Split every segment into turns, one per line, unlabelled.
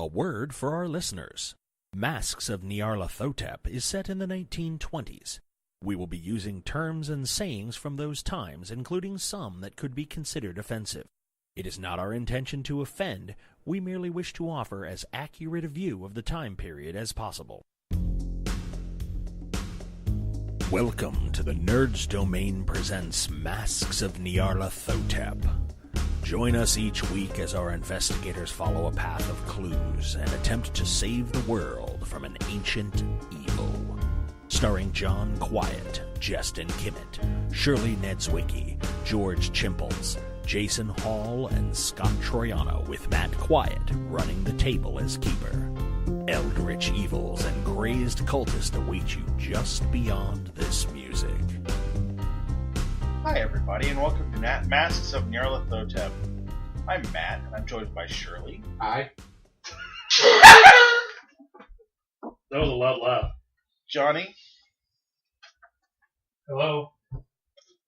A word for our listeners. Masks of Nyarlathotep is set in the 1920s. We will be using terms and sayings from those times, including some that could be considered offensive. It is not our intention to offend. We merely wish to offer as accurate a view of the time period as possible. Welcome to the Nerds Domain presents Masks of Nyarlathotep. Join us each week as our investigators follow a path of clues and attempt to save the world from an ancient evil. Starring John Quiett, Jestin Kimmet, Shirley Niedzwiecki, George Chimples, Jason Hall, and Scott Troiano, with Matt Quiett running the table as keeper. Eldritch evils and crazed cultists await you just beyond this music.
Hi everybody, and welcome to Masks of Nyarlathotep. I'm Matt, and I'm joined by Shirley.
Hi.
That was a loud laugh.
Johnny.
Hello.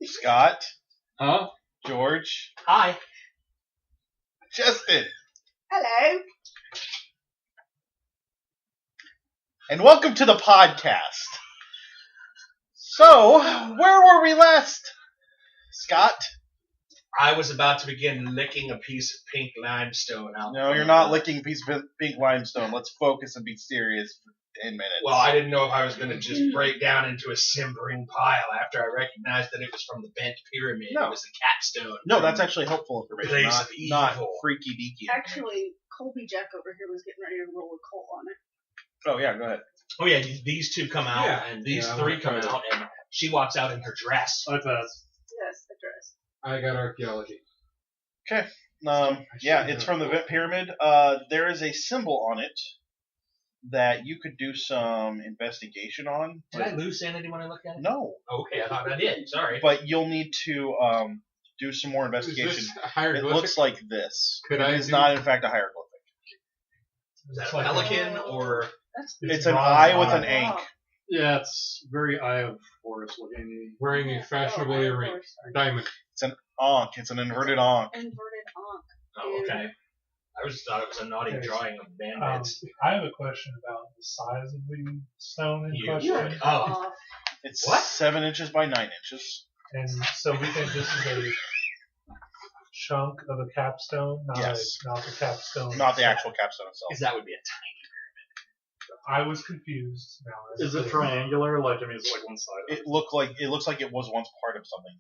Scott.
Huh?
George.
Hi.
Justin.
Hello.
And welcome to the podcast. So, where were we last? Scott?
I was about to begin licking a piece of pink limestone out.
No, you're not licking a piece of pink limestone. Let's focus and be serious for 10 minutes.
Well, I didn't know if I was going to just break down into a simmering pile after I recognized that it was from the bent pyramid.
No.
It was a capstone.
No, that's actually helpful information,
Place of
not
evil.
freaky deaky.
Actually, Colby Jack over here was getting ready to roll a coal on it.
Oh, yeah, go ahead.
Oh, yeah, these two come out,
Yeah.
and these
Yeah,
three
I'm
come
okay.
out, and she walks out in her dress.
Like that.
Yes, the dress.
I got archaeology.
Okay. Yeah, it's from the Vent Pyramid. There is a symbol on it that you could do some investigation on.
Did I lose sanity when I looked at it?
No,
Okay, I thought I did. Sorry.
but you'll need to do some more
Is
investigation.
this a
It
hieroglyphic?
looks like this.
Could
It
I
is
do-
not, in fact, a hieroglyphic.
Is that
It's
a
like
pelican or...
That's
It's an
bronze
eye with
eye.
an ank.
Yeah, it's very Eye of Horus looking.
Wearing a fashionable earring. Diamond.
It's an ankh. It's an inverted ankh.
Inverted ankh.
Oh, okay. I just thought it was a naughty
Okay.
drawing of bandits.
I have a question about the size of the stone in
You-
You're
question.
Oh.
off.
It's
What?
7 inches by 9 inches.
And so we think this is a chunk of a capstone, not
Yes.
not the capstone.
Not the
itself.
actual capstone itself.
Because that would be a tiny...
I was confused. Now,
Is it triangular? Like, I mean, is it like one side?
It looks like it was once part of something.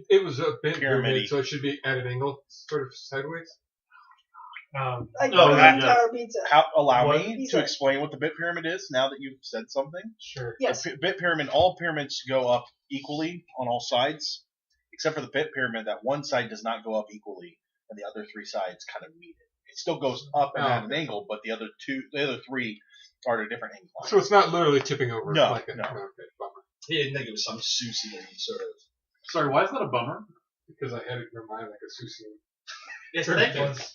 It was a bent
Pyramid-y.
pyramid, so it should be at an angle, sort of sideways.
Like
Oh,
the
yeah,
Avatar pizza.
Allow
What?
me
He's
to
like-
explain what the bit pyramid is now that you've said something.
Sure.
Yes.
The bit pyramid, all pyramids go up equally on all sides, except for the pit pyramid. That one side does not go up equally, and the other three sides kind of meet it. It still goes up and at an angle, but the other three are at a different angle.
So it's not literally tipping over.
No,
like a,
no.
Okay, bummer.
He didn't think it was some Seussian sort of...
Sorry, why is that a bummer?
Because I had it in my mind like a sushi.
Yes,
Sure,
thank
it
you.
was-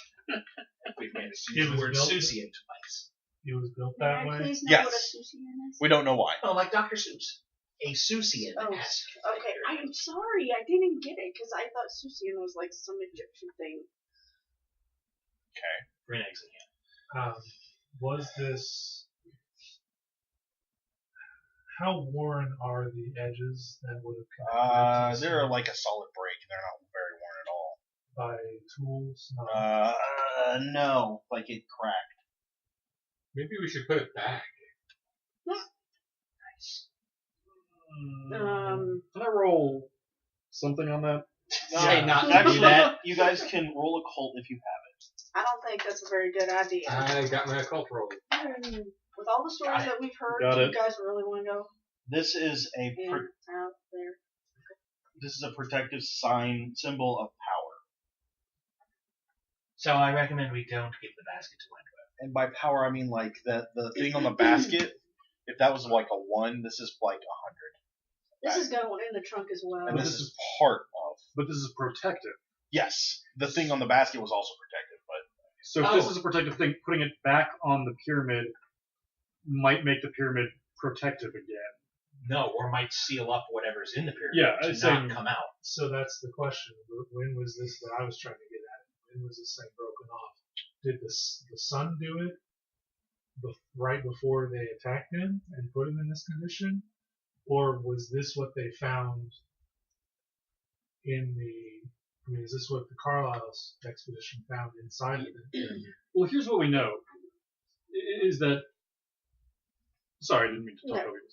We've managed to
It
use the
was
word
built-
Seussian twice.
It was built
May
that
I
way.
please know
Yes.
what a Seussian is?
We don't know why.
Oh, like Dr. Seuss. A Seussian.
Oh,
has
okay. I'm sorry. I didn't get it because I thought Seussian was like some Egyptian thing.
Green eggs in hand.
Was this? How worn are the edges that would have come?
They're like a solid break. They're not very worn at all.
by tools. Not
No, like it cracked.
Maybe we should put it back.
Nice.
Can I roll something on that?
Say not to do
Actually,
that.
you guys can roll a cult if you have
I don't think that's a very good idea.
I got my occult roll.
With all the stories that we've heard,
Got
do you
it.
guys really want to go
it. This is a
and out there?
protective sign symbol of power.
So I recommend we don't give the basket to Wentworth.
And by power, I mean like the thing on the basket. If that was like a 1, this is like 100.
This is going in the trunk as well.
And this is part of.
But this is protective.
Yes, the thing on the basket was also protective, but
So if this is a protective thing, putting it back on the pyramid might make the pyramid protective again.
No, or might seal up whatever's in the pyramid
Yeah,
to
I'd
not
say-
come out.
So that's the question. When was this that I was trying to get at? When was this thing broken off? Did the sun do it? right before they attacked him and put him in this condition, or was this what they found in the? I mean, is this what the Carlisle's expedition found inside of it?
Well, here's what we know: is that. Sorry, I didn't mean to talk over you.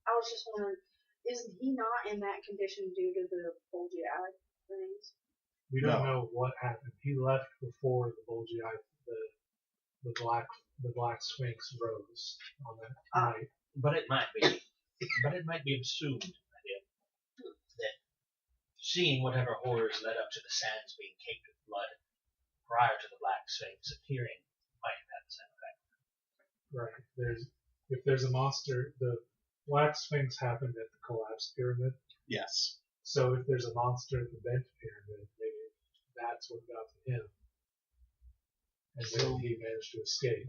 I was just wondering, is he not in that condition due to the bulgy eye things?
We don't know what happened. He left before the bulgy eye, the black sphinx rose on that night.
But it might be assumed that seeing whatever horrors led up to the sands being caked with blood prior to the Black Sphinx appearing might have had the same effect.
Right. If there's a monster, the Black Sphinx happened at the collapsed pyramid.
Yes.
So if there's a monster at the bent pyramid, maybe that's what got to him. And then he managed to escape.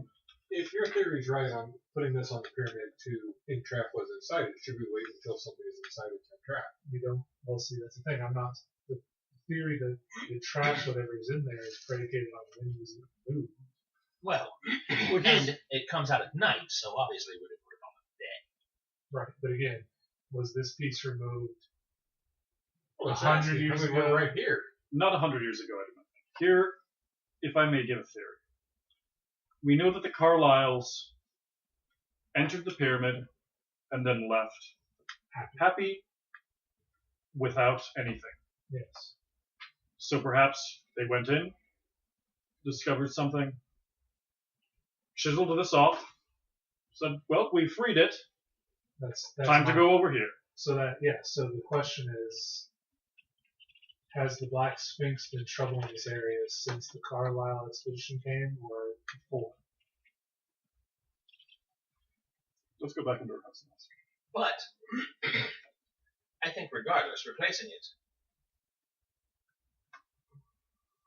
If your theory's right on putting this on the pyramid to entrap what's inside it, should we wait until something is inside it to entrap?
We don't. Well, see, that's the thing. I'm not. The theory that it traps whatever is in there is predicated on when it was moved.
Well, and it comes out at night, so obviously we would have put it on the day.
Right, but again, was this piece removed
Well,
100 years ago?
Right here.
Not 100 years ago, I do not think. Here, if I may give a theory. We know that the Carlyles entered the pyramid and then left happy without anything.
Yes.
So perhaps they went in, discovered something, chiseled this off, said, well, we freed it,
That's
time to go over here.
So so the question is, has the Black Sphinx been troubling this area since the Carlisle expedition came, or before?
Let's go back into our house.
But I think regardless, replacing it,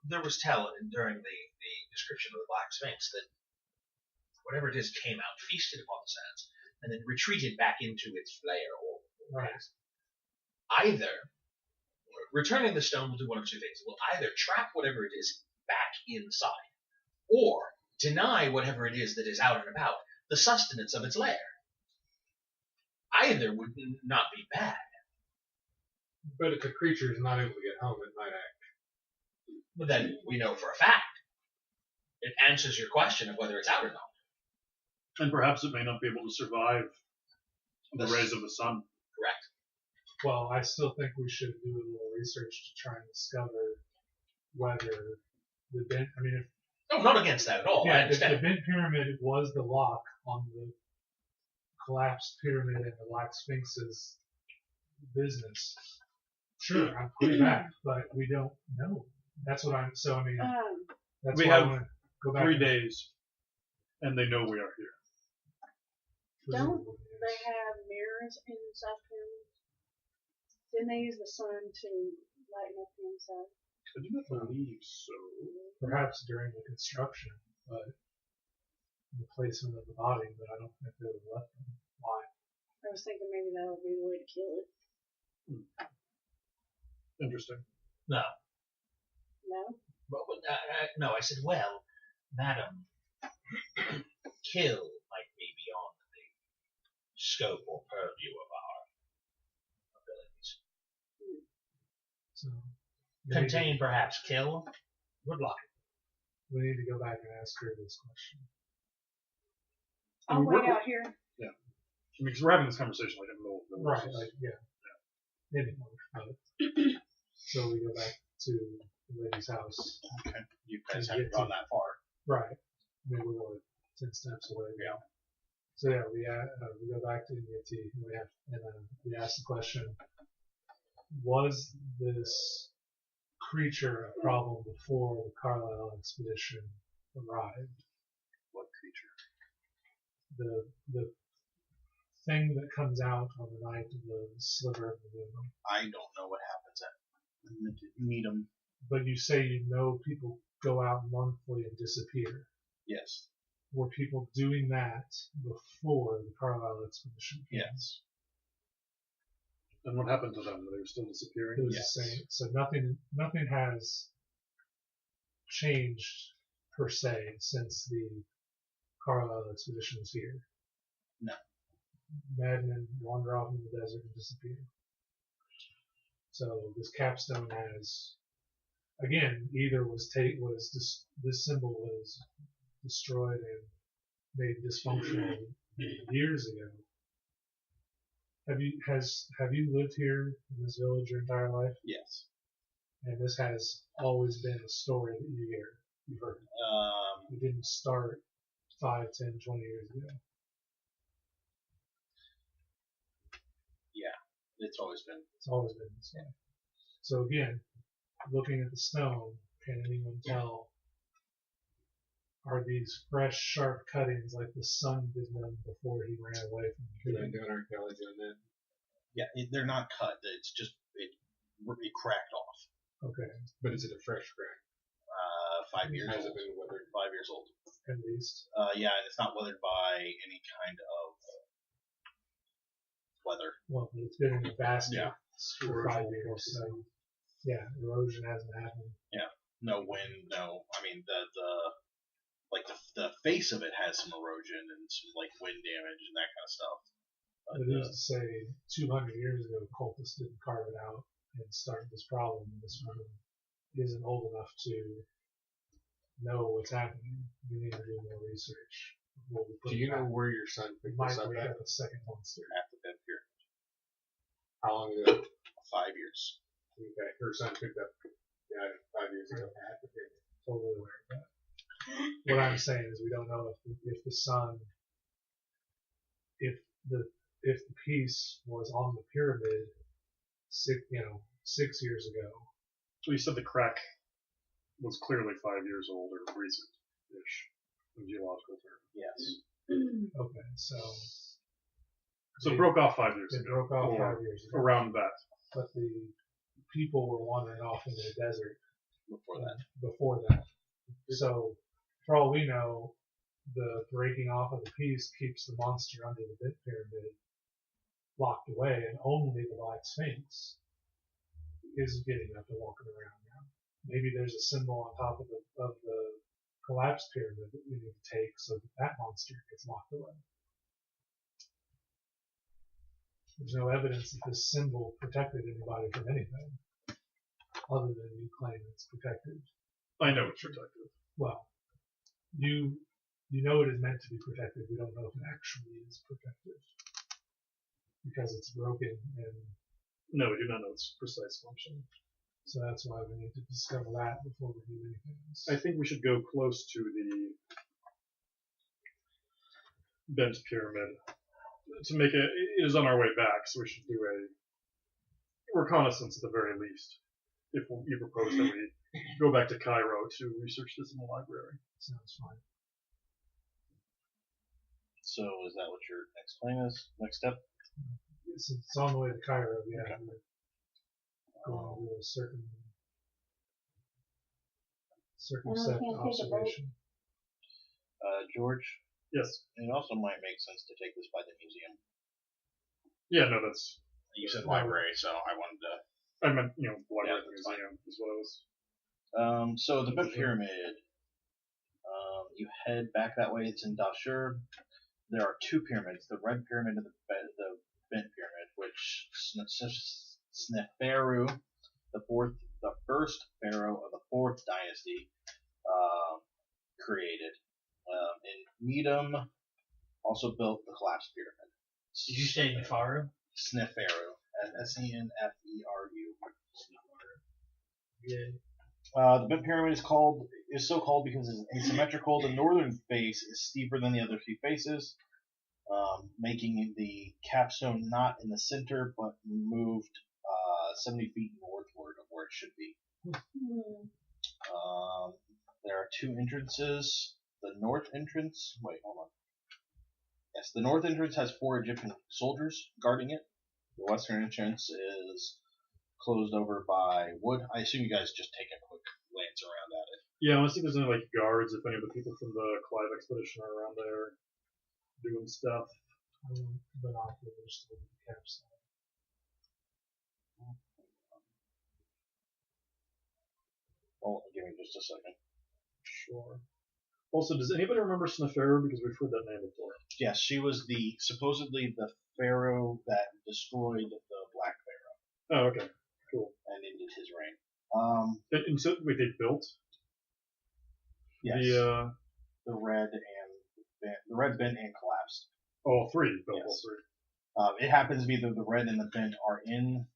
there was tell during the description of the Black Sphinx that whatever it is came out, feasted upon the sands, and then retreated back into its lair. Either returning the stone will do one of two things. It will either trap whatever it is back inside, or deny whatever it is that is out and about the sustenance of its lair. Either would not be bad.
But if the creature is not able to get home, it might act.
But then we know for a fact. It answers your question of whether it's out or not.
And perhaps it may not be able to survive the rays of the sun.
Correct.
Well, I still think we should do a little research to try and discover whether the bent. I mean,
No, not against that at all. I
if
understand.
the bent pyramid was the lock on the collapsed pyramid and the Black Sphinx's business, sure, I'm putting it back, but we don't know. That's what I'm. So I mean, that's
We
why
have
I want to go back.
3 days, and they know we are here.
Don't they have mirrors inside pyramids? Didn't they use the sun to lighten up the inside?
I do not believe so.
Perhaps during the construction, but the placement of the body, but I don't think they would have left them. Why?
I was thinking maybe that would be the way to kill it.
Interesting.
No.
No?
No, I said, well, madam, kill might be beyond the scope or purview of our abilities.
So
Contain, perhaps, kill. Good luck.
we need to go back and ask her this question.
I
I'll
mean,
wait
we're-
out here.
Because we're having this conversation like in the middle of the
Right, like, yeah. Anyway, so we go back to the lady's house.
Okay. You guys haven't gone that far.
Right. Maybe we're only 10 steps away.
Yeah.
So yeah, we go back to Niedzwiecki and we ask the question: was this creature a problem before the Carlisle expedition arrived?
What creature?
The thing that comes out on the night of the sliver of the moon.
I don't know what happens at meet them.
But you say you know people go out monthly and disappear.
Yes.
Were people doing that before the Carlisle expedition came?
Yes.
And what happened to them? They were still disappearing?
It was
Yes.
the same. So nothing has changed per se since the Carlisle expedition was here.
No.
Madmen wander off in the desert and disappear. So this capstone has, again, either this symbol was destroyed and made dysfunctional years ago. Have you lived here in this village your entire life?
Yes.
And this has always been a story that you've heard. It didn't start 5, 10, 20 years ago.
Yeah, it's always been.
It's always been this way. So again, looking at the stone, can anyone tell? Are these fresh, sharp cuttings like the sun did them before he ran away from the
Can I
tree?
do an archaeology on that?
Yeah, they're not cut. It's just it cracked off.
Okay,
But is it a fresh crack?
5 years
Has
old.
it been weathered?
5 years old.
at least.
Yeah, and it's not weathered by any kind of weather.
Well, it's been in the basket
Yeah.
for 5 years, so yeah, erosion hasn't happened.
No wind. No, I mean the face of it has some erosion and some like wind damage and that kind of stuff. But,
But who's to say 200 years ago cultists didn't carve it out and start this problem in this room isn't old enough to know what's happening. We need to do more research. What we put
Do you know
back.
where your son
We
picked
might
this up
wake
at?
up a second monster.
at the bed here,
How long ago?
5 years.
Okay, her son picked up 5 years ago at the pyramid.
Totally aware of that. What I'm saying is we don't know if the sun, if the piece was on the pyramid 6 years ago.
So you said the crack was clearly 5 years old or recent-ish in geological terms.
Yes.
Okay, so
So it broke off 5 years
it
ago.
broke off
or
5 years ago.
around that.
But the people were wandering off into the desert
Before that.
So, for all we know, the breaking off of the piece keeps the monster under the pit pyramid locked away, and only the Black Sphinx is getting up and walking around now. Maybe there's a symbol on top of the collapsed pyramid that we need to take so that monster gets locked away. There's no evidence that this symbol protected anybody from anything, other than you claim it's protected.
I know it's protected.
Well, you know it is meant to be protected. We don't know if it actually is protected because it's broken, and
No, we do not know its precise function.
so that's why we need to discover that before we do anything else.
I think we should go close to the bent pyramid to make it. It is on our way back, so we should do a reconnaissance at the very least. If you propose that we go back to Cairo to research this in the library.
Sounds fine.
So is that what your next plan is? Next step?
It's on the way to Cairo. Yeah,
Okay.
we're going to do a
And
circumspect
we can't take a boat?
observation.
George,
Yes.
it also might make sense to take this by the museum.
Yeah. No, that's.
You said library, so I wanted to.
I meant the library
Yeah,
and
that's fine.
museum is what I was.
So the bent pyramid. You head back that way. It's in Dashur. There are two pyramids: the red pyramid and the bent pyramid, which Sneferu, the first pharaoh of the 4th dynasty, created. And Medum also built the collapsed pyramid.
Did you say Nefaru?
Sneferu, Sneferu.
Yeah.
The bent pyramid is so called because it's asymmetrical. The northern face is steeper than the other three faces, making the capstone not in the center but moved 70 feet northward of where it should be. There are two entrances. The north entrance. Wait, hold on. Yes, the north entrance has 4 Egyptian soldiers guarding it. The western entrance is closed over by wood. I assume you guys just take a quick glance around at it.
Yeah, I want to see if there's any guards. If any of the people from the Clive expedition are around there doing stuff.
Binoculars to the capstone.
Well, give me just a second.
Sure. Also, does anybody remember Sneferu? Because we've heard that name before.
Yes, she was supposedly the pharaoh that destroyed the Black Pharaoh
Oh, okay. Cool.
and ended his reign.
And so, wait, they built
Yes,
the,
the red bent and collapsed.
all three. Built
Yes.
all three.
It happens to be that the red and the bent are in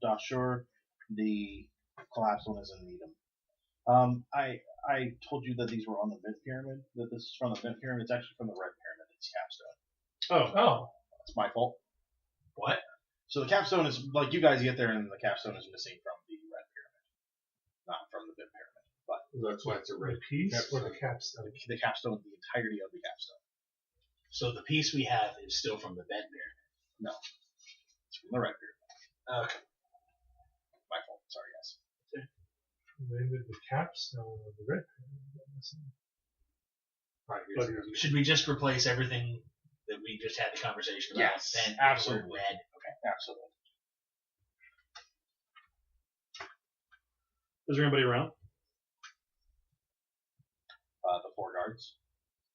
Dashur. The collapsed one is in Needham. I told you that these were on the bent pyramid. That this is from the bent pyramid. It's actually from the red pyramid. It's capstone.
Oh,
That's my fault.
What?
So the capstone is like you guys get there, and the capstone is missing from the red pyramid, not from the bent pyramid. But
That's why it's a red
the piece or the
capstone.
capstone?
the capstone, the entirety of the capstone.
So the piece we have is still from the bent pyramid.
It's from the red pyramid.
Okay.
My fault. Sorry, guys.
When did the capstone of the red pyramid go missing?
Right,
But-
here's
Should we just replace everything that we just had the conversation about?
Yes,
Bent,
absolutely.
red.
Okay, absolutely.
Is there anybody around?
The four guards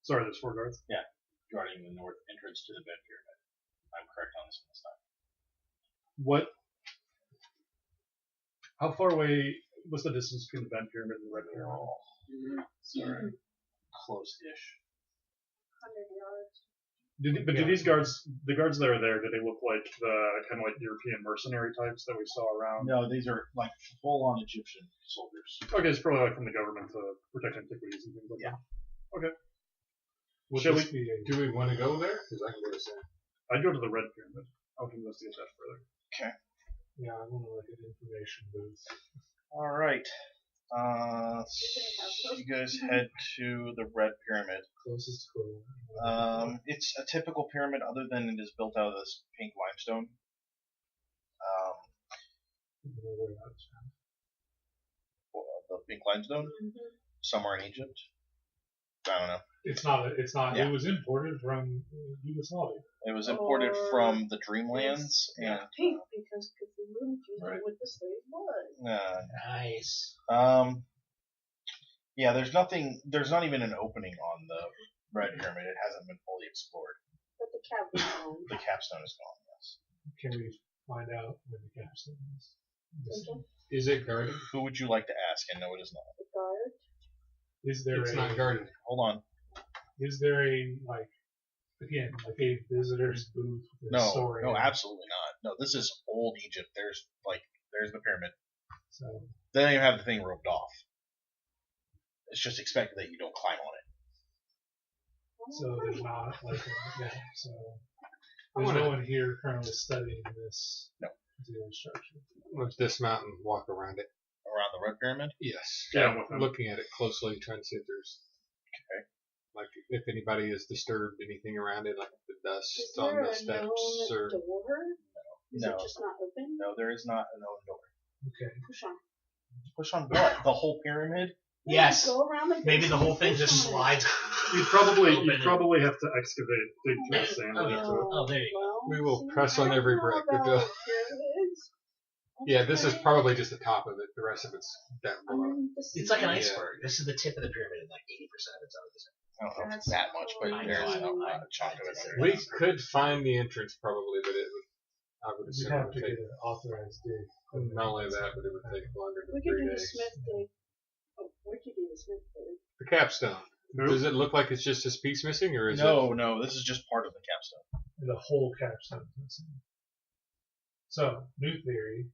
Sorry, there's 4 guards.
guarding the north entrance to the bent pyramid. I'm correct on this one this time.
What? How far away? What's the distance between the bent pyramid and the red pyramid?
Sorry. Close-ish.
100 yards.
Do these guards, the guards that are there, do they look like the kind of like European mercenary types that we saw around?
No, these are like full-on Egyptian soldiers.
Okay, it's probably like from the government to protect antiquities and things like
Yeah.
that. Okay.
Would
Shall
this
we?
be a
Do we want to go there? Because I can go to San.
I'd go to the red pyramid. I'll investigate that further.
Yeah, I want to look at information booth.
All right. So you guys head to the red pyramid.
Closest clue.
It's a typical pyramid, other than it is built out of this pink limestone. The pink limestone, somewhere in Egypt. I don't know.
It's not. It's not.
Yeah.
It was imported from Yugoslavia.
It was imported
Or
from the Dreamlands, and
Pink, because Cthulhu infused
Right.
it with the slave blood.
Nice.
yeah. There's nothing. There's not even an opening on the red pyramid. It hasn't been fully explored.
But the capstone.
The capstone is gone. Yes.
Can we find out where the capstone is?
Is it guarded?
Who would you like to ask? And no, it is not.
The guard.
Is there
It's
a
not guarded.
Hold on.
is there a like a visitor's booth with a
No,
story?
no, absolutely not. No, this is old Egypt. There's the pyramid.
So
They don't even have the thing roped off. It's just expected that you don't climb on it.
so there's not like so there's no one here currently studying this
No.
particular structure.
Let's dismount and walk around it.
Around the red pyramid?
Yes.
Yeah, I'm with them.
Looking at it closely, trying to see if there's like if anybody has disturbed anything around it, like the dust
Is
on
there
the
a
steps
known
or
door? Is
No.
it just not open?
No, there is not a known door.
Okay.
Push on.
Push on what? The whole pyramid?
Yes.
Go around the
Maybe the whole thing
push
just
on it.
slides.
You'd probably have to excavate, dig through the sand.
Oh, yeah.
to it.
Oh, there you go.
Well,
We will
see,
press
I
on
don't
every
know
brick. Good
about
job.
pyramids.
Yeah, this is
Okay.
probably just the top of it. The rest of it's down
I
below.
mean, this
It's like an
is-
iceberg. This is the tip of the pyramid, and like 80% of it's out of this.
I don't know if it's
That's
that much, but
fine.
there's
I know,
a chunk of it.
I-
under
We
there.
could find the entrance probably, but it would. I would
We
assume it
have
would
to
take
get an authorized dig.
not only that, but it would take longer
We
than
could
3
do the
days.
Smith dig. Oh, we could do the Smith dig.
The capstone.
Nope.
Does it look like it's just this piece missing, or is
No, this is just part of the capstone.
The whole capstone is missing. So, new theory.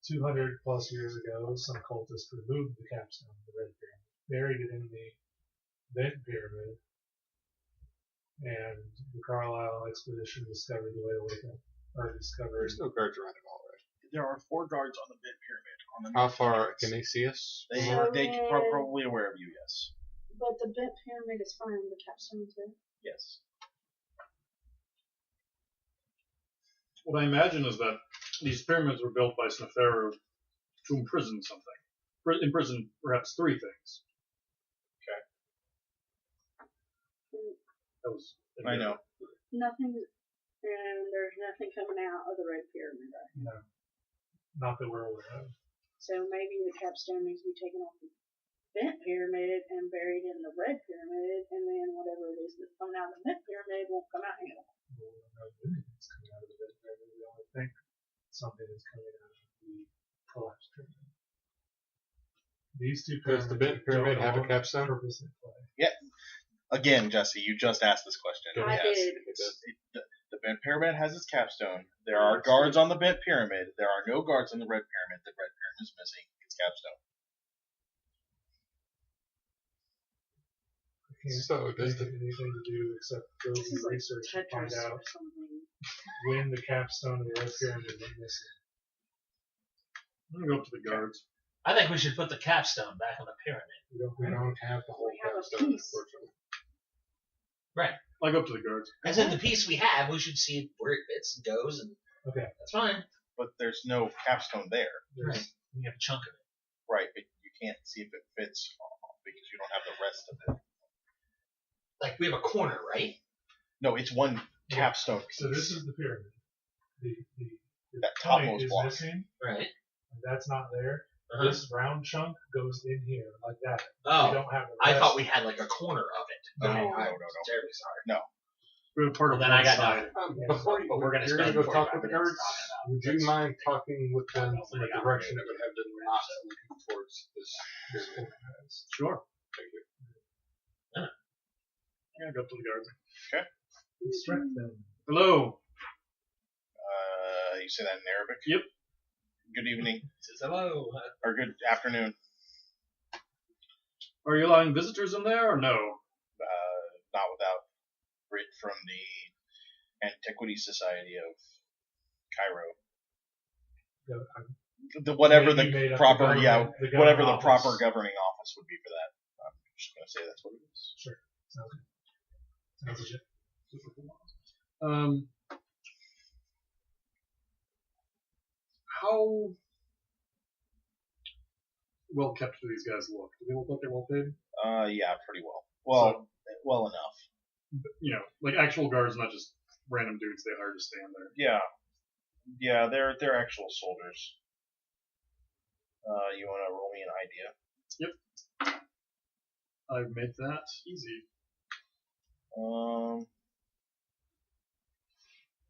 200 plus years ago, some cultists removed the capstone of the red pyramid, buried it in the bent pyramid, and the Carlisle expedition discovered the way to wake up, or
it?
discovered.
There's no guards around it all, right?
There are 4 guards on the bent pyramid. On the
How
north
far
entrance.
can they see us?
They
So
they
then-
are probably aware of you. Yes.
But the bent pyramid is fine. The capstone too.
Yes.
What I imagine is that these pyramids were built by Sneferu to imprison something. Imprison perhaps 3 things. That was.
I know.
Nothing, and there's nothing coming out of the red pyramid. Right?
No, not that we're aware of.
So maybe the capstone needs to be taken off. bent pyramid and buried in the red pyramid, and then whatever it is that's coming out of the bent pyramid won't come out anymore.
Well, we don't know if anything's coming out of the bed pyramid. We only think something is coming out of the collapsed pyramid. These two
Does the bent pyramid have a capstone?
Purpose in play.
Yeah. Again, Jesse, you just asked this question.
I did.
The bent pyramid has its capstone. There are guards on the bent pyramid. There are no guards on the red pyramid. The red pyramid is missing its capstone.
So does
Anything to do except go
This is
and
like
research and find
Tetris
out
or something.
when the capstone of the red pyramid went missing.
I'm gonna go up to the guards.
I think we should put the capstone back on the pyramid.
we don't have the whole
We have a
capstone,
piece.
unfortunately.
I go up to the guards.
As in the piece we have, we should see where it fits and goes, and
Okay.
that's fine.
But there's no capstone there.
Right. We have a chunk of it.
Right, but you can't see if it fits because you don't have the rest of it.
Like, we have a corner, right?
No, it's one capstone piece.
So this is the pyramid. The
That
point
topmost
is
block.
missing,
Right.
and that's not there.
Uh-huh.
This round chunk goes in here like that. We
Oh,
don't have the
I
rest.
thought we had like a corner of it.
No,
Okay,
no,
I'm
no.
terribly sorry.
We have part of
Well, then I
one
got
side.
Yeah,
Before
but we're gonna
you're
spend
go
45
talk with the
minutes
guards,
talking about
would you mind talking with them from a direction that would have them not looking towards this pyramid?
Sure.
Thank you.
Yeah, go up to the guards.
Instruct them.
Hello.
You say that in Arabic?
Yep.
Good evening.
It says hello.
Or good afternoon.
Are you allowing visitors in there or no?
Not without writ from the Antiquity Society of Cairo. Whatever
Maybe
the
made up
proper,
the
yeah,
government- the
whatever
government
the proper
office.
governing office would be for that. I'm just going to say that's what it is.
Sure. Sounds good. Sounds legit.
How well kept do these guys look? Do they look like they're well paid?
Yeah, pretty well. Well, well enough.
You know, like actual guards, not just random dudes they hired to stand there.
Yeah, they're actual soldiers. You want to roll me an idea?
I've made that easy.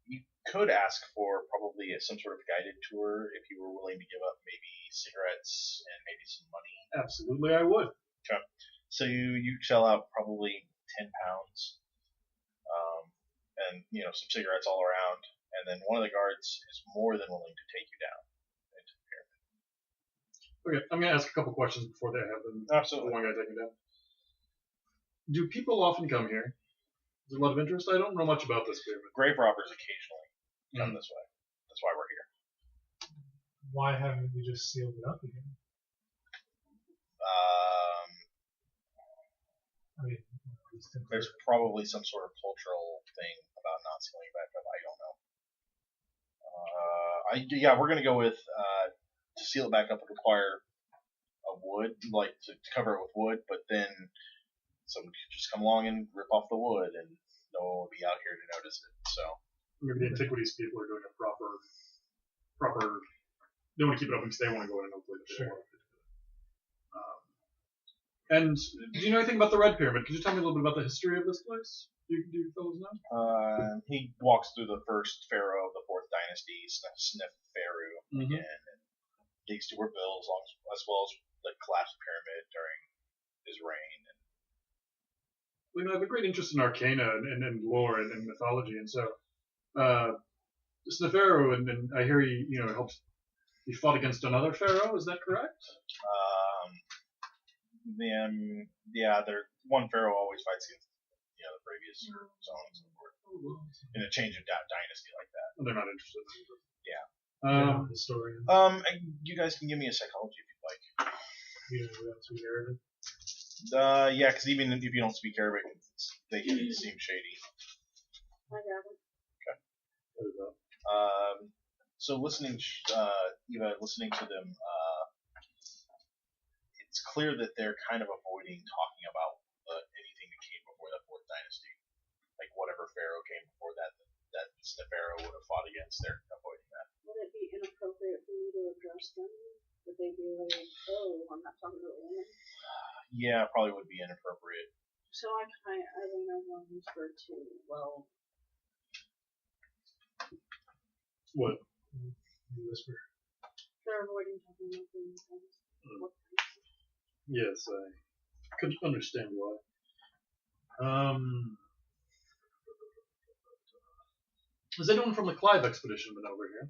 You could ask for probably some sort of guided tour if you were willing to give up maybe cigarettes and maybe some money.
Absolutely, I would.
So you shell out probably 10 pounds, and some cigarettes all around, and then one of the guards is more than willing to take you down into the pyramid.
Okay, I'm gonna ask a couple questions before they have them.
Absolutely.
The one guy taken down. Do people often come here? Is there a lot of interest? I don't know much about this pyramid.
Grave robbers occasionally come this way. That's why we're here.
Why haven't you just sealed it up again? I mean,
There's probably some sort of cultural thing about not sealing back up. I don't know. We're gonna go with to seal it back up would require a wood, like to cover it with wood, but then someone could just come along and rip off the wood, and no one will be out here to notice it. So
Maybe the antiquities people are doing a proper. They want to keep it open because they want to go in and hopefully the
Sure.
And do you know anything about the Red Pyramid? Could you tell me a little bit about the history of this place? Do you fellows know?
he walks through the first pharaoh of the fourth dynasty, Sneferu,
Mm-hmm.
and digs to her bill as well as the collapsed pyramid during his reign.
Well, I have a great interest in arcana and lore and mythology, and so Sneferu, and I hear he fought against another pharaoh. Is that correct?
One pharaoh always fights against the previous so on and so forth. In a change of dynasty like that.
Well, they're not interested.
Yeah.
Historian.
You guys can give me a psychology if you'd like.
You know who else we heard?
Yeah, because even if you don't speak Arabic, they can seem shady.
I got it.
So listening to them, it's clear that they're kind of avoiding talking about anything that came before the fourth dynasty, like whatever pharaoh came before that Sneferu would have fought against. They're avoiding that.
Would it be inappropriate for me to address them? Would they be like, oh, I'm not talking to a woman?
Yeah, probably would be inappropriate.
So I don't know what whisper to Weld.
What?
You whisper.
They're avoiding talking about things.
Yes, I could understand why. Has anyone from the Clive expedition been over here?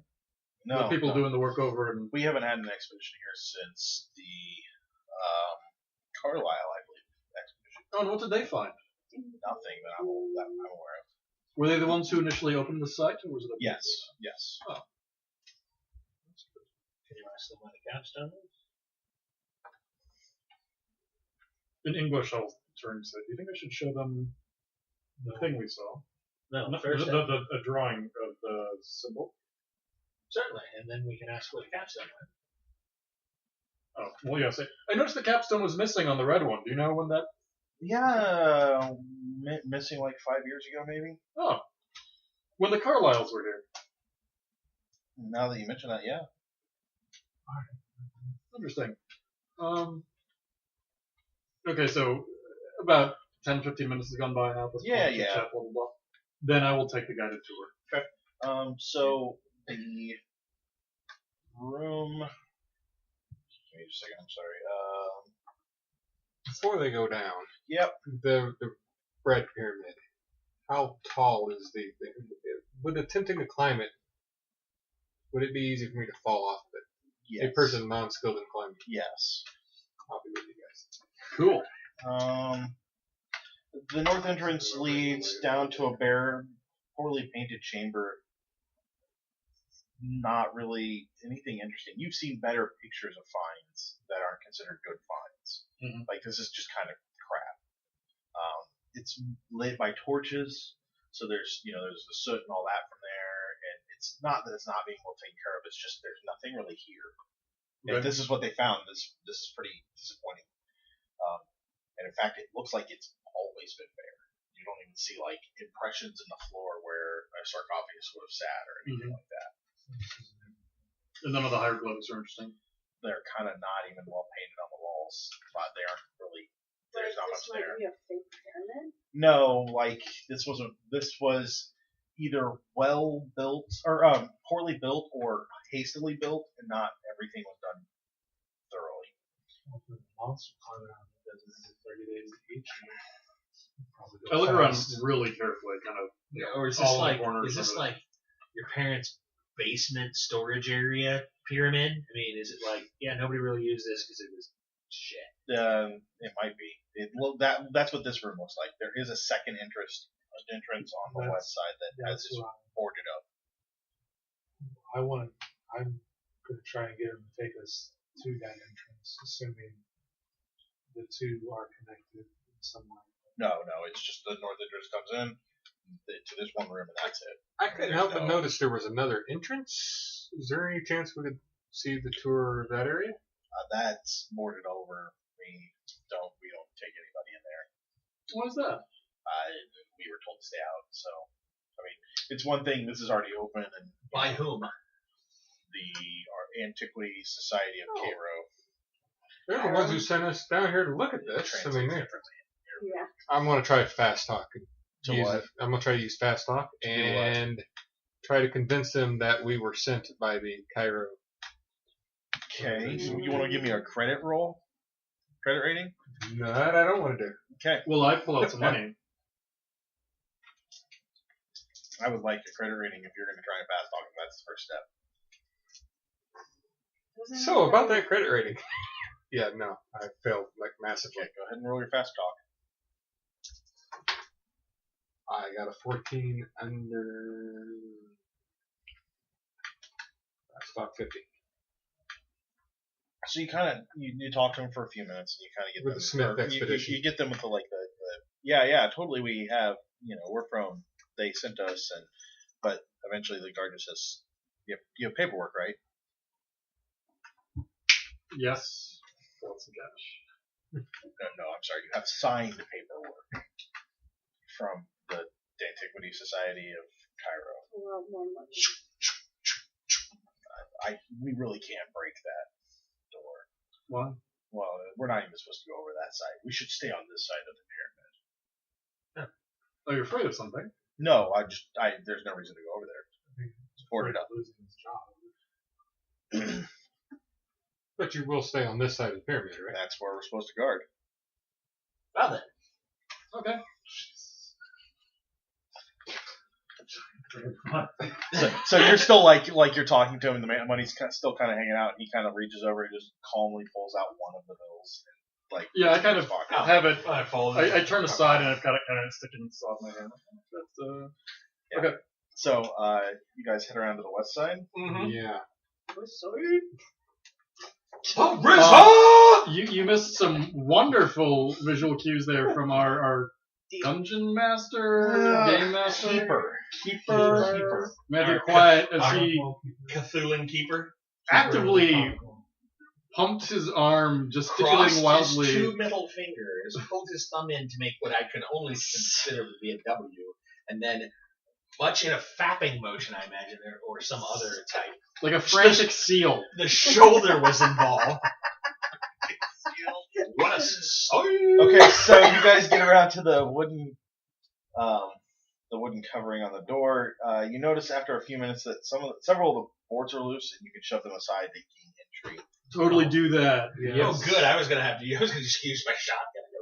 No.
The people doing the work over in...
We haven't had an expedition here since the Carlisle, I believe, expedition.
Oh, and what did they find?
Nothing that I'm aware of.
Were they the ones who initially opened the site, or was it?
Yes. Yes.
Oh.
Can you ask them what the capstone is?
In English, I'll turn and say, do you think I should show them the thing we saw?
No,
No,
first
a drawing of the symbol?
certainly, and then we can ask what the capstone is.
Oh, well, yes. I noticed the capstone was missing on the red one. Do you know when that...
Yeah, missing like 5 years ago, maybe.
Oh. When the Carlyles were here.
Now that you mention that, yeah.
Interesting. Okay, so about 10-15 minutes has gone by now.
Yeah.
Chat, blah, blah, blah. Then I will take the guided tour.
So the room. Give me just a second. I'm sorry.
Before they go down,
Yep.
the bread pyramid. How tall is would attempting to climb it? Would it be easy for me to fall off of it?
Yes.
A person non-skilled in climbing.
Yes.
I'll be with you guys.
Cool.
The north entrance leads down to a bare, poorly painted chamber. Not really anything interesting. You've seen better pictures of finds that aren't considered good finds.
Mhm.
Like, this is just kind of crap. It's lit by torches, so there's the soot and all that from there, and it's not that it's not being well taken care of. It's just there's nothing really here.
Okay.
If this is what they found, this is pretty disappointing. And in fact, it looks like it's always been bare. You don't even see like impressions in the floor where a sarcophagus would have sat or anything like that.
And none of the hieroglyphics are interesting.
They're kind of not even well painted on the walls, but they aren't really. There's not much
This
there.
might be a fake pyramid.
No, like this was either well built or poorly built or hastily built, and not everything was done thoroughly.
Monster climbing out does it in 30 days each.
I look around really carefully, kind of.
Or is this
all in the
like
corners
is this
of it.
like your parents' basement storage area pyramid? I mean, is it like nobody really used this because it was shit?
It might be. That's what this room looks like. There is a second entrance on the west side that has this boarded up.
I'm going to try and get him to take us to that entrance, assuming the two are connected in some way.
No, it's just the north entrance comes in to this one room and that's it.
I couldn't help but notice there was another entrance. Is there any chance we could see the tour of that area?
That's boarded over. We don't take anybody in there.
What is that?
We were told to stay out. So, I mean, it's one thing. This is already open, and
By whom?
the Antiquity Society of Cairo.
They're the ones who sent us down here to look at this. I mean,
Yeah.
I'm going to try fast talk. I'm going to try to use fast talk and try to convince them that we were sent by the Cairo.
Okay. So you want to give me a credit roll? Credit rating?
No, that I don't want to do.
Okay.
Well, I pull out some money.
I would like a credit rating if you're going to try and fast talk. That's the first step.
So, about that credit rating. Yeah, no, I failed massively.
Okay, go ahead and roll your fast talk.
I got a 14 under. That's about 50.
So you kind of you talk to them for a few minutes, and you kind of get
With
them.
the Smith
or
expedition.
You get them with the yeah, totally. We have we're from. They sent us, but eventually the guard just says, you have paperwork, right?
Yes. What's the cash?
No, I'm sorry. You have signed paperwork from the Antiquity Society of Cairo.
Well, more money.
We really can't break that door.
Why?
Well, we're not even supposed to go over that side. We should stay on this side of the pyramid.
Oh, you're afraid of something?
No, there's no reason to go over there. Just board it up.
Losing his job.
But you will stay on this side of the pyramid, right?
That's where we're supposed to guard.
Well then.
Okay.
So you're still like you're talking to him, and the money's still kind of hanging out, and he kind of reaches over and just calmly pulls out one of the bills. And, like,
Yeah, I kind of have it.
I fold
I turn aside and I've got it kind of sticking inside my hand. That's,
Okay. So you guys head around to the west side.
Mm-hmm.
Yeah.
You missed some wonderful visual cues there from our dungeon master, game master,
Keeper.
Magic Quiett, as he
Cthulhu Keeper.
actively pumped his arm, gesticulating
Crossed his
wildly.
two middle fingers, pulled his thumb in to make what I can only consider to be a W, and then, much in a fapping motion, I imagine, or some other type,
Like a frantic seal.
the shoulder was involved. What a sight!
Okay, so you guys get around to the wooden covering on the door. You notice after a few minutes that several of the boards are loose, and you can shove them aside. They gain entry.
Totally do that.
Oh, good. I was gonna just use my shotgun and go.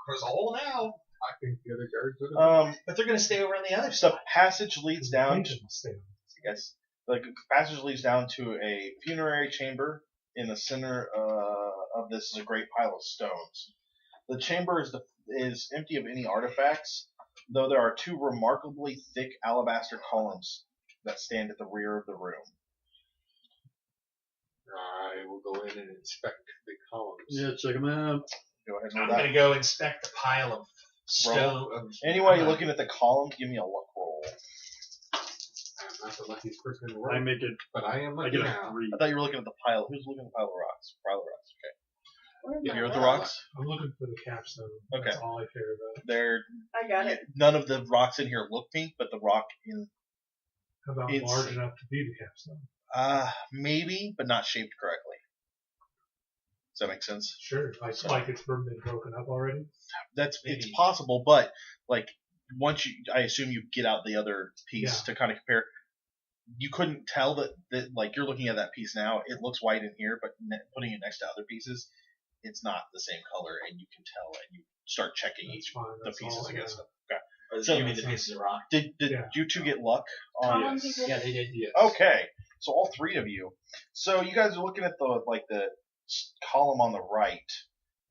There's a hole now.
I think the other guards would have.
But they're gonna stay over on the other
The
side.
passage leads down.
Stay on.
Yes, the passage leads down to a funerary chamber. In the center of this is a great pile of stones. The chamber is empty of any artifacts, though there are two remarkably thick alabaster columns that stand at the rear of the room.
I will go in and inspect the columns.
Yeah, check them out.
Go ahead
I'm
and roll
gonna
that.
go inspect the pile of stone.
Anyway, you're looking at the columns, give me a luck roll.
I'm not the luckiest person in the
I
world,
make it.
but I am
I
lucky
get a
now.
3.
I thought you were looking at the pile. Who's looking at the pile of rocks? Pile of rocks, okay.
Where's
You
my
here with the
rock?
rocks?
I'm looking for the capstone.
Okay.
That's all I care about.
They're,
I got it.
none of the rocks in here look pink, but the rock in
How about
It's-
large enough to be the capstone?
maybe, but not shaped correctly. Does that make sense?
Sure. Like it's been broken up already.
It's
Maybe.
possible, but like once I assume you get out the other piece to kind of compare. You couldn't tell that like you're looking at that piece now. It looks white in here, but putting it next to other pieces, it's not the same color, and you can tell. And you start checking
That's
each
fine.
the
That's
pieces
all,
against
yeah.
them.
Or
So-
you mean the pieces of rock?
Did
Yeah.
you two get luck on?
Columns equal-
Yeah, they did.
Yes.
Okay, so all three of you. So you guys are looking at the column on the right,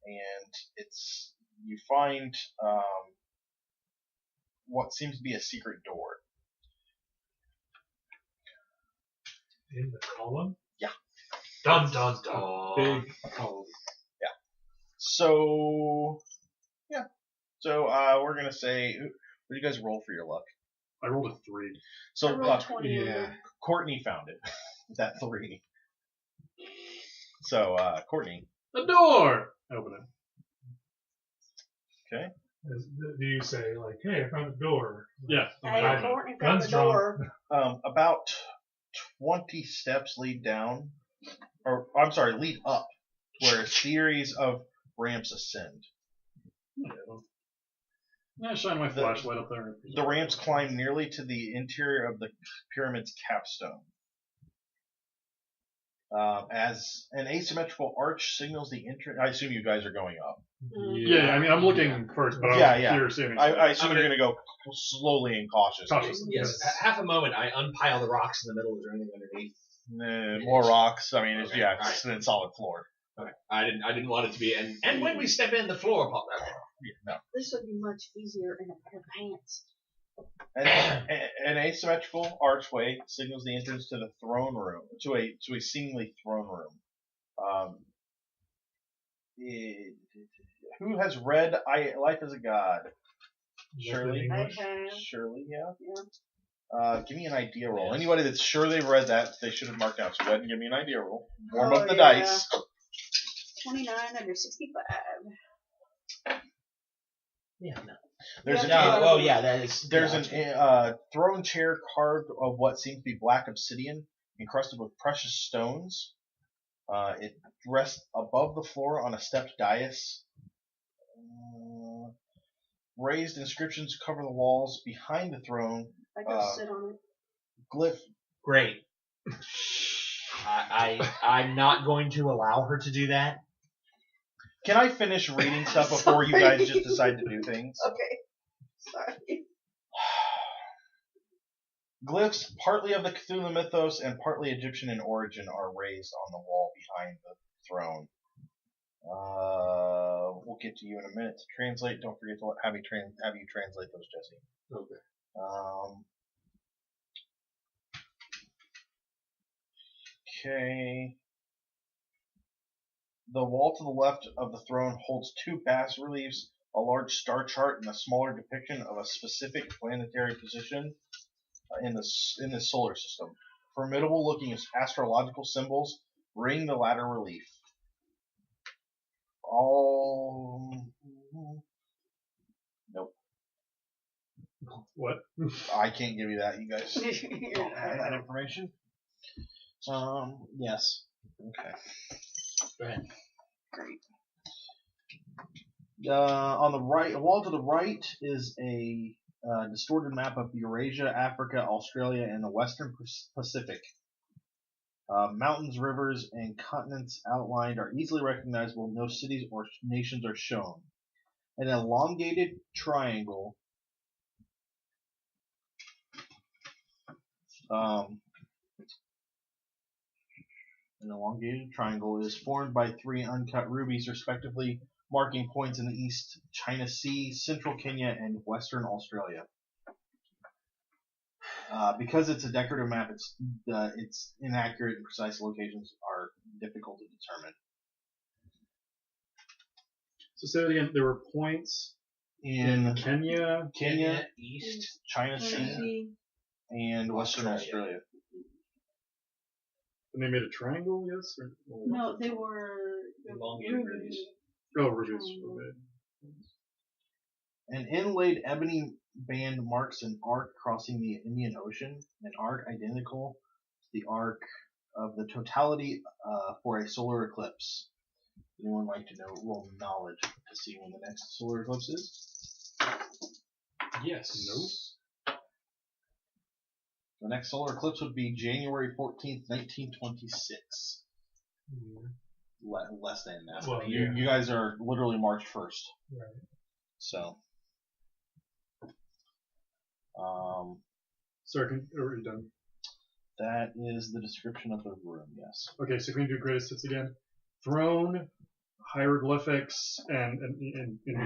and you find what seems to be a secret door.
In the column?
Dun dun dun.
Big column.
So we're gonna say, what do you guys roll for your luck?
I rolled a 3.
So
I rolled 20.
Yeah.
Courtney found it. That 3. So Courtney.
A door! I open it.
Okay.
Do you say, like, hey, I found a door?
Yeah.
Hey,
I-
Courtney found
guns
the door.
About 20 steps lead down, or I'm sorry, lead up, where a series of ramps ascend.
I shine my flashlight up there.
The ramps climb nearly to the interior of the pyramid's capstone. As an asymmetrical arch signals the entrance. I assume you guys are going up.
Yeah, I mean, I'm looking first, but
Yeah,
I'm
yeah.
here assuming.
I assume you're going to go slowly and cautiously.
Cautiously.
Yes. Half a moment, I unpile the rocks in the middle. Is there anything underneath?
More rocks. I mean, it's,
Okay,
yeah,
alright.
it's a solid floor.
Okay. I didn't want it to be. And when we step in, the floor popped out.
No.
This would be much easier in a pair of pants.
An asymmetrical archway signals the entrance to the throne room, to a seemingly throne room. Who has read Life as a God? Shirley?
I have.
Shirley, yeah.
Yeah.
Give me an idea roll. Anybody that's sure they've read that, they should have marked out. So go ahead and give me an idea roll. Warm
Oh,
up the
yeah.
dice.
29 under 65.
Yeah, no.
There's
Yeah,
an,
no.
Oh, yeah, that is.
There's an throne chair carved of what seems to be black obsidian, encrusted with precious stones. It rests above the floor on a stepped dais. Raised inscriptions cover the walls behind the throne.
I go sit on it.
Glyph.
Great. I'm not going to allow her to do that.
Can I finish reading stuff before you guys just decide to do things?
Okay. Sorry.
Glyphs, partly of the Cthulhu mythos and partly Egyptian in origin, are raised on the wall behind the throne. We'll get to you in a minute to translate. Don't forget to have you translate those, Jesse.
Okay.
Okay. The wall to the left of the throne holds two bas reliefs, a large star chart, and a smaller depiction of a specific planetary position in the solar system. Formidable-looking astrological symbols ring the latter relief. Nope.
What?
I can't give you that. You guys don't have that information. Yes. Okay.
Go ahead.
Great.
On the right, a wall to the right is a distorted map of Eurasia, Africa, Australia, and the Western Pacific. Mountains, rivers, and continents outlined are easily recognizable. No cities or nations are shown. An elongated triangle is formed by three uncut rubies, respectively, marking points in the East China Sea, Central Kenya, and Western Australia. Because it's a decorative map, its inaccurate and precise locations are difficult to determine.
So say it again. There were points in Kenya,
East,
China Sea, and Western Australia.
And they made a triangle, yes? Or
No, they were
Elongated
rubies.
oh, rubies. Okay.
An inlaid ebony band marks an arc crossing the Indian Ocean, an arc identical to the arc of the totality for a solar eclipse. Anyone like to roll knowledge to see when the next solar eclipse is?
Yes.
No.
The next solar eclipse would be January 14th, 1926. Less than that.
Well,
You guys are literally March 1st.
Right.
So.
Sorry, are you done?
That is the description of the room, yes.
Okay, so can we do greatest hits again? Throne, hieroglyphics, and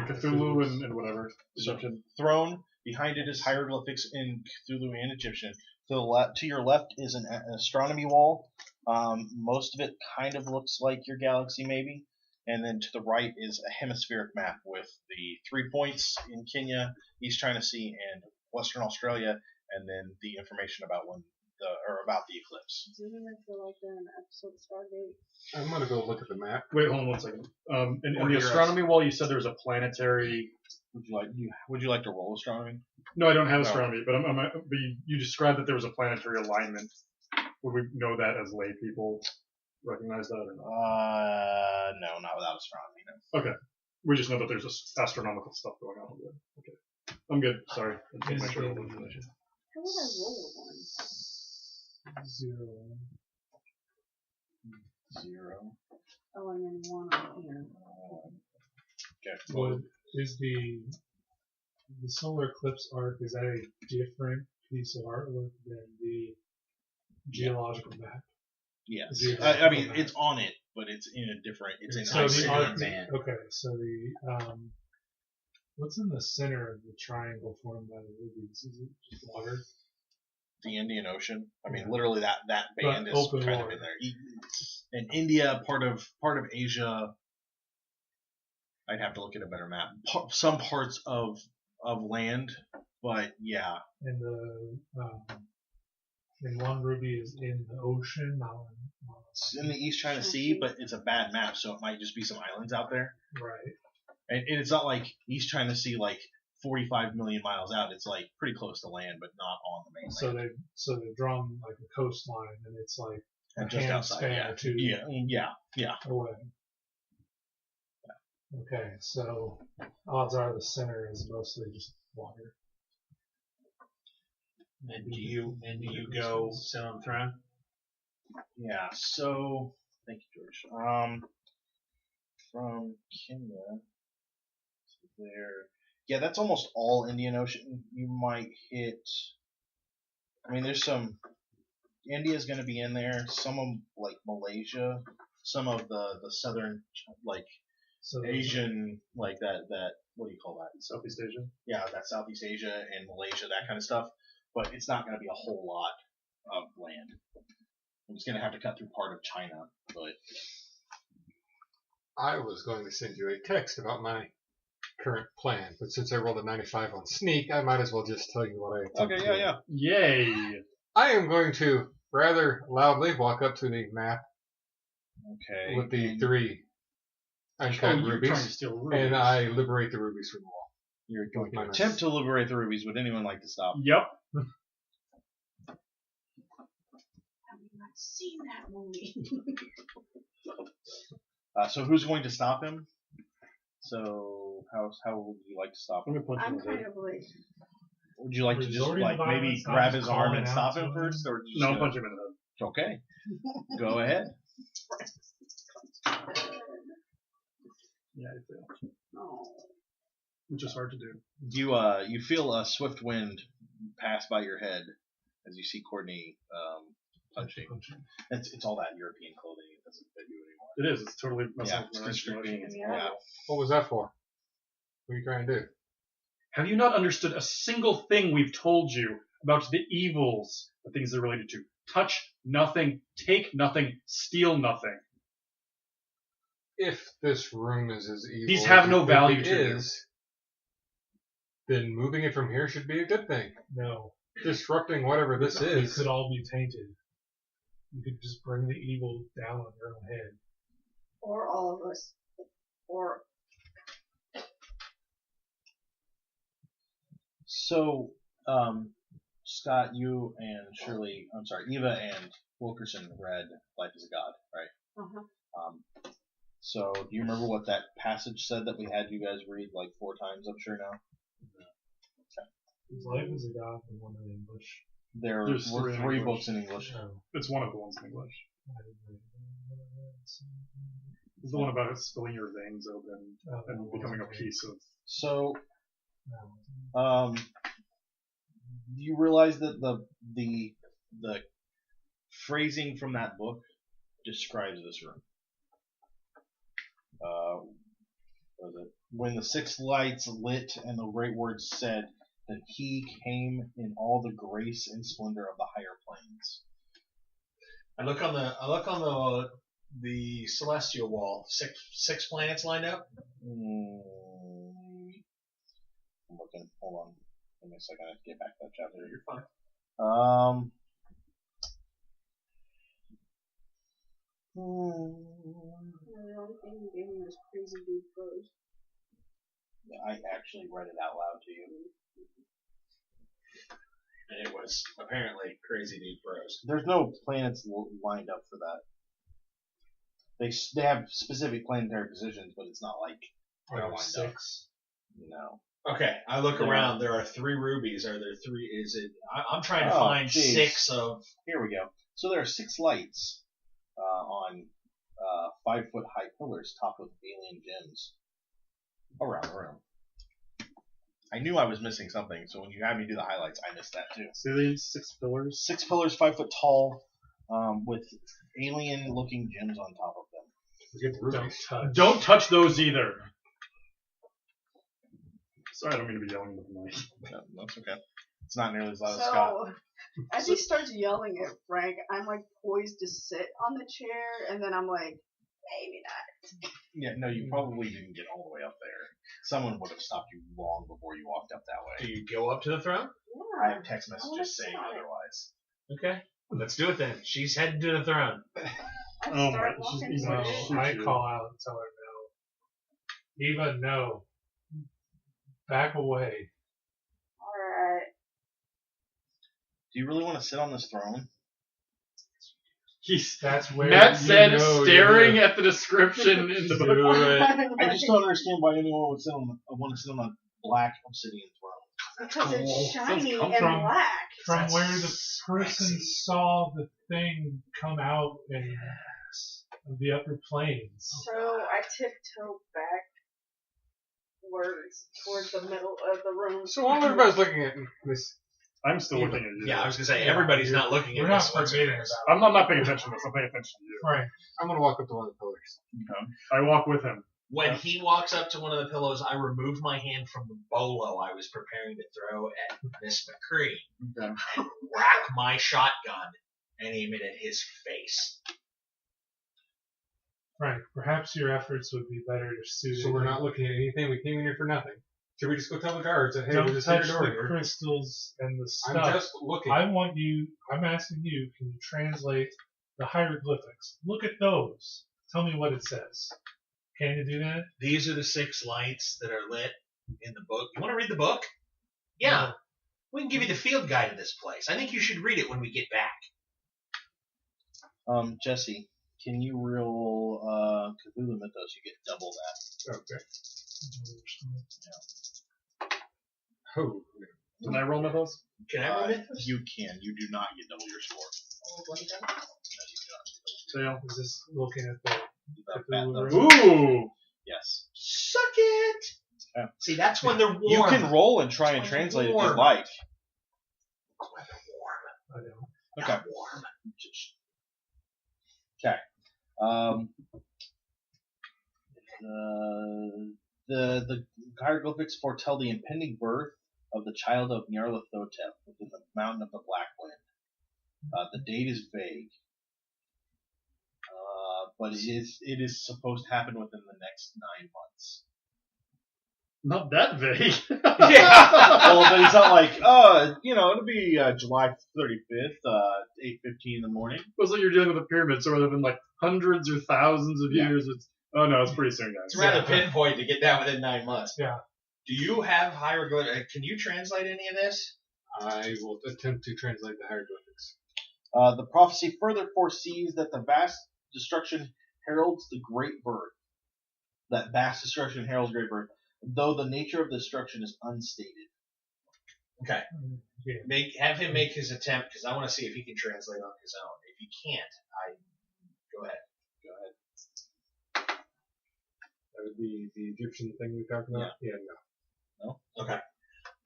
Cthulhu and whatever.
So,
Egyptian.
throne, behind it is hieroglyphics in Cthulhu and Egyptian. To your left is an astronomy wall. Most of it kind of looks like your galaxy, maybe. And then to the right is a hemispheric map with the 3 points in Kenya, East China Sea, and Western Australia, and then the information about about the eclipse.
Didn't I feel like they're in episode Stargate?
I'm gonna go look at the map.
Wait, hold on 1 second. In
Or
the
heroes.
astronomy wall, you said there was a planetary.
Would you like to roll astronomy?
No, I don't have
No.
astronomy, but but you described that there was a planetary alignment. Would we know that as lay people? Recognize that or not?
No, not without astronomy. No.
Okay. We just know that there's astronomical stuff going on over there. Okay. I'm good. Sorry. I just wanna make sure all the information.
How would I roll one?
0.
0.
Oh, and then 1 on here.
Okay.
What is the solar eclipse arc? Is that a different piece of artwork than the geological map?
Yes.
Zero.
I mean, it's on it, but it's in a different. It's in
So the
Iceland.
arc. Okay, so the what's in the center of the triangle formed by the rubies? Is it just water?
The Indian Ocean. I mean, literally that band is
open
kind
water.
of in there. And India, part of Asia. I'd have to look at a better map. Some parts of land, but yeah.
And one ruby is in the ocean, not on
It's in the East China Sea, but it's a bad map, so it might just be some islands out there.
right.
And it's not like East China Sea, like 45 million miles out. It's like pretty close to land, but not on the mainland.
So they've drawn like a coastline, and it's like
And just
hand
outside,
span
yeah.
or two
Yeah.
away. Okay, so odds are the center is mostly just water.
And do you go sit on the throne?
Yeah, so, thank you, George. From Kimmet to there. Yeah, that's almost all Indian Ocean. You might hit, I mean, there's some, India's going to be in there, some of, like, Malaysia, some of the southern, like,
So
Asian, like that, what do you call that?
Southeast Asia.
Yeah, that Southeast Asia and Malaysia, that kind of stuff. But it's not going to be a whole lot of land. I'm just going to have to cut through part of China, but
I was going to send you a text about my current plan, but since I rolled a 95 on sneak, I might as well just tell you what I attempt to do.
Yay!
I am going to rather loudly walk up to the map
okay.
with the 3 uncut
You're
rubies,
trying to steal rubies.
and I liberate the rubies from the wall.
You're going to
Minus-
attempt to liberate the rubies. Would anyone like to stop?
Yep.
I've not seen that movie.
So who's going to stop him? So how would you like to stop
I'm
him?
gonna punch
I'm
him in the
kind
head.
of like,
Would you like to just
Resorting
like
to
maybe
violence, not
grab
just
his arm
calling
and
out
stop
to
him
him?
first, or just
No, punch him in the head.
Okay, go ahead.
Yeah, I fail.
oh,
Which is hard to do.
You feel a swift wind pass by your head as you see Courtney punching. It's all that European clothing. It doesn't fit you anymore.
It is. It's totally messing
Yeah,
with
it's
my range of
constricting.
motion.
Yeah.
What was that for? What are you trying to do?
Have you not understood a single thing we've told you about the evils, the things they're related to? Touch nothing, take nothing, steal nothing.
If this room is as evil
These have
as
no
you think
value
it
to you.
is, then moving it from here should be a good thing.
no,
Disrupting whatever this
we
is.
could all be tainted. You could just bring the evil down on your own head.
or all of us, or
So, Scott, you and Shirley, I'm sorry, Eva and Wilkerson read Life is a God, right? So, do you remember what that passage said that we had you guys read like 4 times, I'm sure now?
His life is a god for one in English.
There
There's
were
3 in
3
English.
books in English.
No,
It's one of the ones in English.
I didn't read it.
It's the one about spilling your veins open
Oh,
and
that
becoming a
wasn't
piece of.
So,
No.
you realize that the phrasing from that book describes this room. What was it? When the 6 lights lit and the great words said that he came in all the grace and splendor of the higher planes.
I look on the celestial wall. Six planets lined up.
I'm looking. Hold on. Give me a second. I have to get back to that chapter.
You're fine.
the only thing you gave me was crazy dude prose.
I actually read it out loud to you.
And it was apparently crazy deep prose.
There's no planets lined up for that. They have specific planetary positions, but it's not like
Are
they're
there
lined up.
6?
No.
Okay, I look
There
around. There are 3 rubies. Are there 3? Is it? I'm trying to
Oh,
find
geez.
6 of.
Here we go. So there are 6 lights on 5-foot high pillars topped with alien gems around the room. I knew I was missing something, so when you had me do the highlights, I missed that too.
Salient 6 pillars.
6 pillars, 5 foot tall, with alien-looking gems on top of them.
Forget the
Don't
rubies.
touch.
Don't touch those either. Sorry, I don't mean to be yelling with the mic.
No, that's okay. It's not nearly as loud as Scott.
So, as he starts yelling at Frank, I'm like poised to sit on the chair, and then I'm like, maybe not.
Yeah, no, you probably didn't get all the way up there. Someone would have stopped you long before you walked up that
Do
way.
you go up to the throne?
I
Yeah.
have text messages saying otherwise.
Okay, let's do it then. She's headed to the throne.
I
Oh
start
my-
walking
she's
towards
not-
it.
shoot
I
you.
call out and tell her no. Eva, no. Back away.
Alright.
Do you really want to sit on this throne?
That's where
Matt
you
said,
know
staring at the description in the book.
I just don't understand why anyone would want to sit on a black obsidian throne.
Because it's shiny
Sounds
and
from-
black.
from where the person saw the thing come out and the upper planes.
So I tiptoe backwards towards the middle of the room.
So while everybody's looking at this,
I'm still looking at you.
Yeah, I was gonna say everybody's not looking at
We're not
this one.
forgetting about
I'm not paying attention to this. I'm paying attention to you.
Right.
I'm gonna walk up to one of the pillars.
Okay. I walk with him.
When he walks up to one of the pillows, I remove my hand from the bolo I was preparing to throw at Miss McCrea
Okay.
and rack my shotgun and aim it at his face.
Right. Perhaps your efforts would be better suited.
So we're not looking at anything. We came in here for nothing. Should we just go tell the guards that hey,
Don't
we're just
touch
here
the
door?
crystals and the stuff.
I'm just looking.
I'm asking you, can you translate the hieroglyphics? Look at those. Tell me what it says. Can you do that?
These are the 6 lights that are lit in the book. You want to read the book? Yeah.
No.
We can give you the field guide to this place. I think you should read it when we get back.
Jesse, can you roll Cthulhu Mythos? You get double that.
Okay. Oh.
Can I roll Mythos?
Can I roll it?
You can. You do not get double your score. No, you do not.
Sale.
Is this looking at the
The
Cthulhu
room.
Ooh!
Yes.
Suck it!
Yeah.
See, that's when they're warm.
You can roll and try and
When
translate
they're
if you
warm.
like.
When they're warm.
I don't.
Okay.
Not warm.
Okay. The hieroglyphics foretell the impending birth of the child of Nyarlathotep within the mountain of the Black Wind. The date is vague, but it is supposed to happen within the next 9 months.
Not that vague.
Well, but it's not like, it'll be July 35th, 8:15 in the morning.
It was like you're dealing with a pyramid, so rather than like hundreds or thousands of
Yeah.
years, it's pretty soon, guys.
It's rather pinpoint to get down within 9 months.
Yeah.
Do you have hieroglyphics? Can you translate any of this?
I will attempt to translate the hieroglyphics.
The prophecy further foresees that the vast destruction heralds the great birth. That vast destruction heralds great birth, though the nature of the destruction is unstated.
Okay.
Yeah.
Have him make his attempt, because I want to see if he can translate on his own. If he can't, go ahead.
That would be the Egyptian thing we talked about? Yeah, no.
Okay.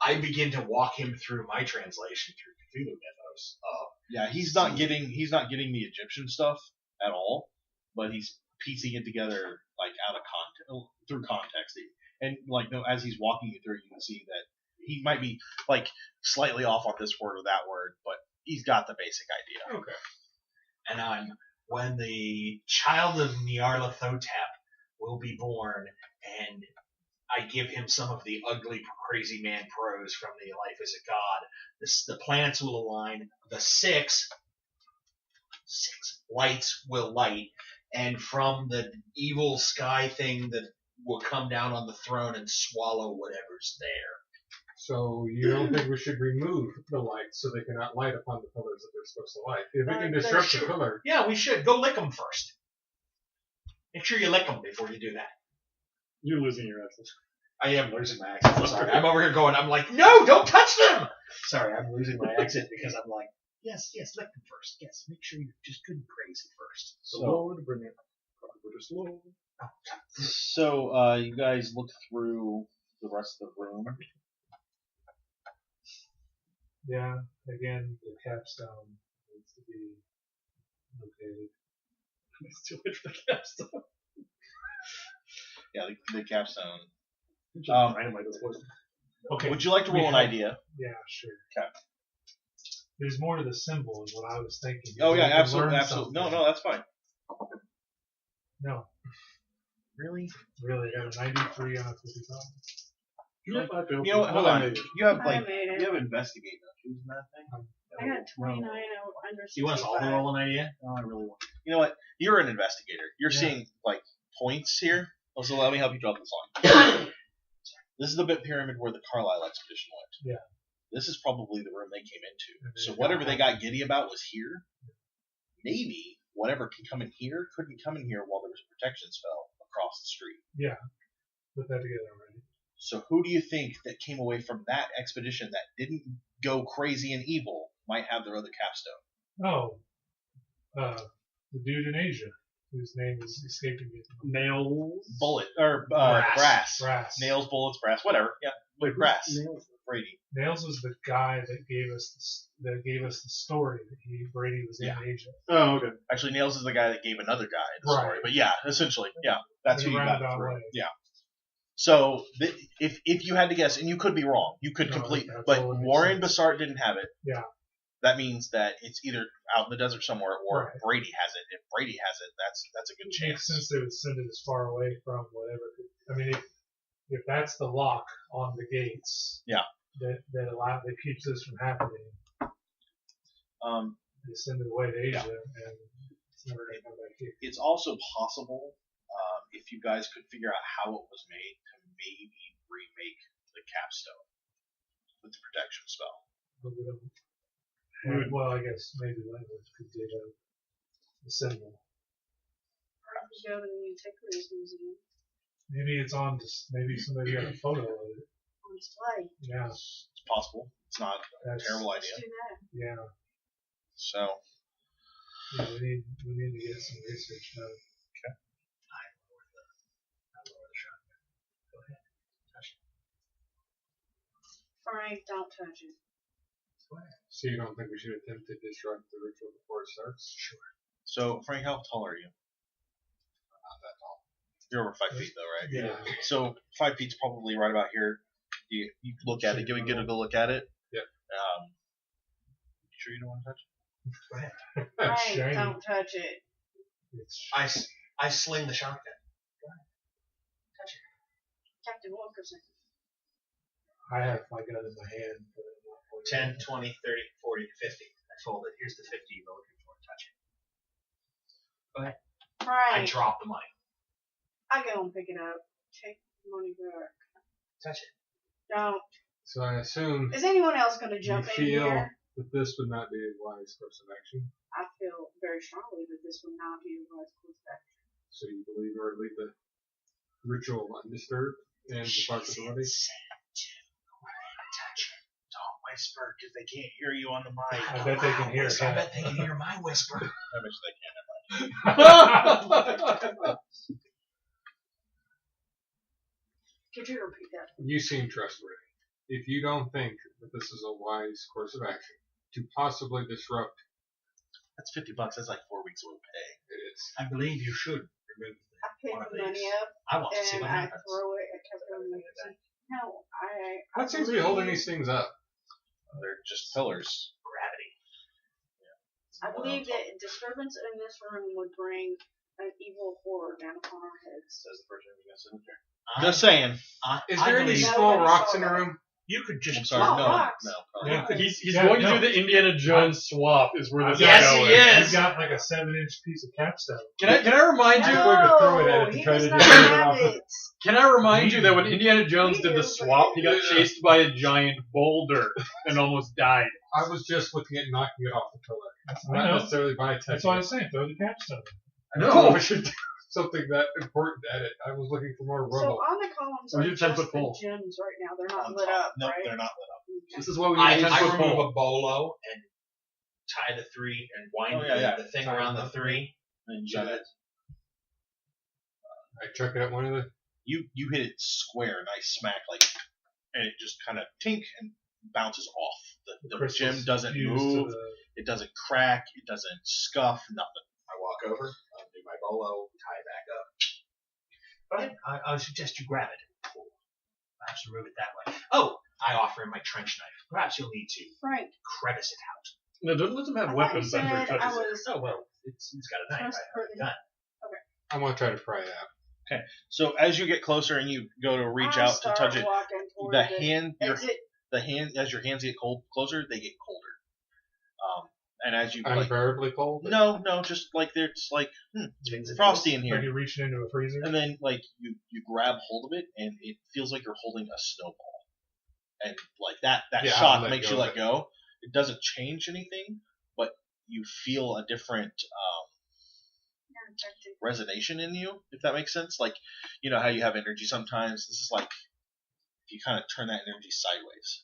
I begin to walk him through my translation through Cthulhu Mythos.
Yeah, he's not getting the Egyptian stuff at all, but he's piecing it together like out of context, through context. And like as he's walking you through it, you can see that he might be like slightly off on this word or that word, but he's got the basic idea.
Okay.
And when the child of Nyarlathotep will be born, and I give him some of the ugly, crazy man prose from the Life as a God. The planets will align. The six lights will light, and from the evil sky thing that will come down on the throne and swallow whatever's there.
So you don't think we should remove the lights so they cannot light upon the pillars that they're supposed to light? If we can disrupt the pillar,
Yeah, we should. Go lick them first. Make sure you lick them before you do that.
You're losing your accent.
I am losing my accent. I'm sorry. I'm over here going, I'm like, no, don't touch them! Sorry, I'm losing my accent because I'm like, yes, lick them first. Yes, make sure you're just good and crazy first.
The Lord bring it. Just Lord.
So you guys look through the rest of the room.
Yeah. Again, the capstone needs to be located.
It's too late for the capstone.
Yeah, the capstone.
Dynamite this place.
Okay.
Would you like to roll an idea?
Yeah, sure.
Okay.
There's more to the symbol is what I was thinking.
Oh
We
yeah,
can
absolutely,
learn
absolutely. No,
something.
no, that's fine.
No.
Really?
Really, I got a 93 on a 55.
You know what? Hold on. You have
I made it.
you have investigate, don't you? Isn't that thing?
I got 29 under 65.
You want us all to roll an idea?
Oh, I really want. You know what? You're an investigator. You're seeing like points here. Also, let me help you draw this line. This is the bit pyramid where the Carlisle expedition went.
Yeah.
This is probably the room they came into.
And
So
they
whatever
got
they got giddy about was here. Maybe whatever can come in here couldn't come in here while there was a protection spell across the street.
Yeah. Put that together already.
So who do you think that came away from that expedition that didn't go crazy and evil might have their other capstone?
Oh. The dude in Asia, whose name is escaping me.
Nails.
Bullet or brass.
Brass.
Nails, bullets, brass, whatever. Yeah, wait, brass.
Nails.
Brady.
Nails was the guy that gave us the story that Brady was in Asia.
Oh, okay.
Actually, Nails is the guy that gave another guy the
Right.
story. But yeah, essentially, yeah, that's
In
who
a
you got
roundabout
through.
way.
Yeah. So if you had to guess, and you could be wrong, you could
No,
complete,
that's
but
all that makes
Warren
sense.
Bassart didn't have it.
Yeah.
That means that it's either out in the desert somewhere or
Right.
Brady has it. If Brady has it, that's a good
It
chance.
makes sense they would send it as far away from whatever. I mean, if that's the lock on the gates,
Yeah.
that keeps this from happening, they send it away to Asia, and it's never going to come back here.
It's also possible, if you guys could figure out how it was made, to maybe remake the capstone with the protection spell.
But we don't. Well, I guess maybe Wentworth could dig out the symbol.
Or if you go to the Antiquities Museum
Maybe it's on. Maybe somebody got a photo of it.
on display.
Yeah.
It's possible. It's not a
That's-
terrible
Let's
idea.
do that.
Yeah.
So,
Yeah, we need to get some research done.
I lower the shotgun. Go ahead. Touch it.
Frank, don't touch it.
So you don't think we should attempt to disrupt the ritual before it starts? Sure.
so Frank, how tall are you?
Not that tall.
You're over 5 feet, though, right?
Yeah.
So 5 feet's probably right about here. You look at it. Give a good look at it.
Yep.
You sure you don't want to touch it?
Go ahead.
Frank,
shiny.
don't touch it.
It's
I sling the shotgun.
Captain Wilkerson.
I have my gun in my hand. But I'm not pointing
10,
at it.
20, 30, 40, 50. I fold it. Here's the 50 you were looking for. Touch it. I
Frank,
drop the money.
I go and pick it up. Take the money back.
Touch it.
Don't.
So I assume
Is anyone else going to
you
jump in
feel
here?
that this would not be a wise course of action.
I feel very strongly that this would not be a wise course of action.
So you believe or leave the ritual undisturbed and the possibility?
Touch it.
Don't whisper, because they can't hear you on the mic.
I bet they can hear
I
him.
bet they can hear my whisper.
I wish they can.
Could you repeat that?
You seem trustworthy. If you don't think that this is a wise course of action to possibly disrupt,
That's $50. That's like 4 weeks worth of pay.
it is.
I believe you should remove
I pick
one of
the money
these.
up
I want to see
and
what
I
happens.
throw it at Captain Wilkerson. No, I
What seems to be holding these things up?
They're just pillars.
Gravity.
I believe that disturbance in this room would bring an evil horror down upon our heads.
Says the person who got sitting there.
I-
Just saying.
Is
I
there any
believe
small
Nobody
rocks
saw
in the
that.
room?
you could just
I'm sorry.
Oh,
No.
rocks.
No.
Yeah.
He's
Yeah,
going
no.
to do the Indiana Jones swap. Is where this
Yes,
is
he
going.
is.
He's got like a 7-inch piece of capstone.
Can I remind you?
We're going to throw it at it to
he
try
does
to
not
get rid of it
have
off the-
it.
Can I remind you that when Indiana Jones
We
did the
do,
swap, he got
but-
chased by a giant boulder and almost died.
I was just looking at knocking it off the pillar.
I
Not
know.
necessarily by
That's
touching
why I
it.
was saying throw the capstone.
I don't know if I should do something that important at it. I was looking for more
So
rubble.
on the columns
Or
are
you
just
10-foot
the
pole.
gems right now. They're not
On
lit
top.
up,
Nope,
right?
they're not lit up.
This is why we need a 10-foot
I remove
pole.
a bolo and tie the 3 and wind the thing
Tie
around
it
the
up.
3.
And
So
you,
that
I chuck it at one of the.
you hit it square, nice smack, like, and it just kind of tink and bounces off. The
crystals
gem doesn't
fused to
move.
the-
It doesn't crack. It doesn't scuff. Nothing.
I walk over, do my bolo, tie it back up. Go ahead. I suggest you grab it. Perhaps remove it that way. Oh, I offer him my trench knife. Perhaps you'll need to
Frank,
crevice it out.
No, don't let them
I
have
thought you
weapons
said
after it
I
touches it.
was
Oh, well, it's got a knife. I have a
trustworthy.
gun.
I want to try to pry it out.
So as you get closer and you go to reach
I
out to
start
touch it,
walking toward
the
the
hand,
exit.
as your hands get closer, they get colder. And as you like,
Unbearably cold.
no, just like it's like it's frosty in
Like
here.
you're reaching into a freezer.
And then like you grab hold of it and it feels like you're holding a snowball. And like that
Yeah, I'll
shock
let
makes
go
you
of
let
it.
go. It doesn't change anything, but you feel a different resonation in you, if that makes sense. Like, you know how you have energy sometimes? This is like, if you kind of turn that energy sideways.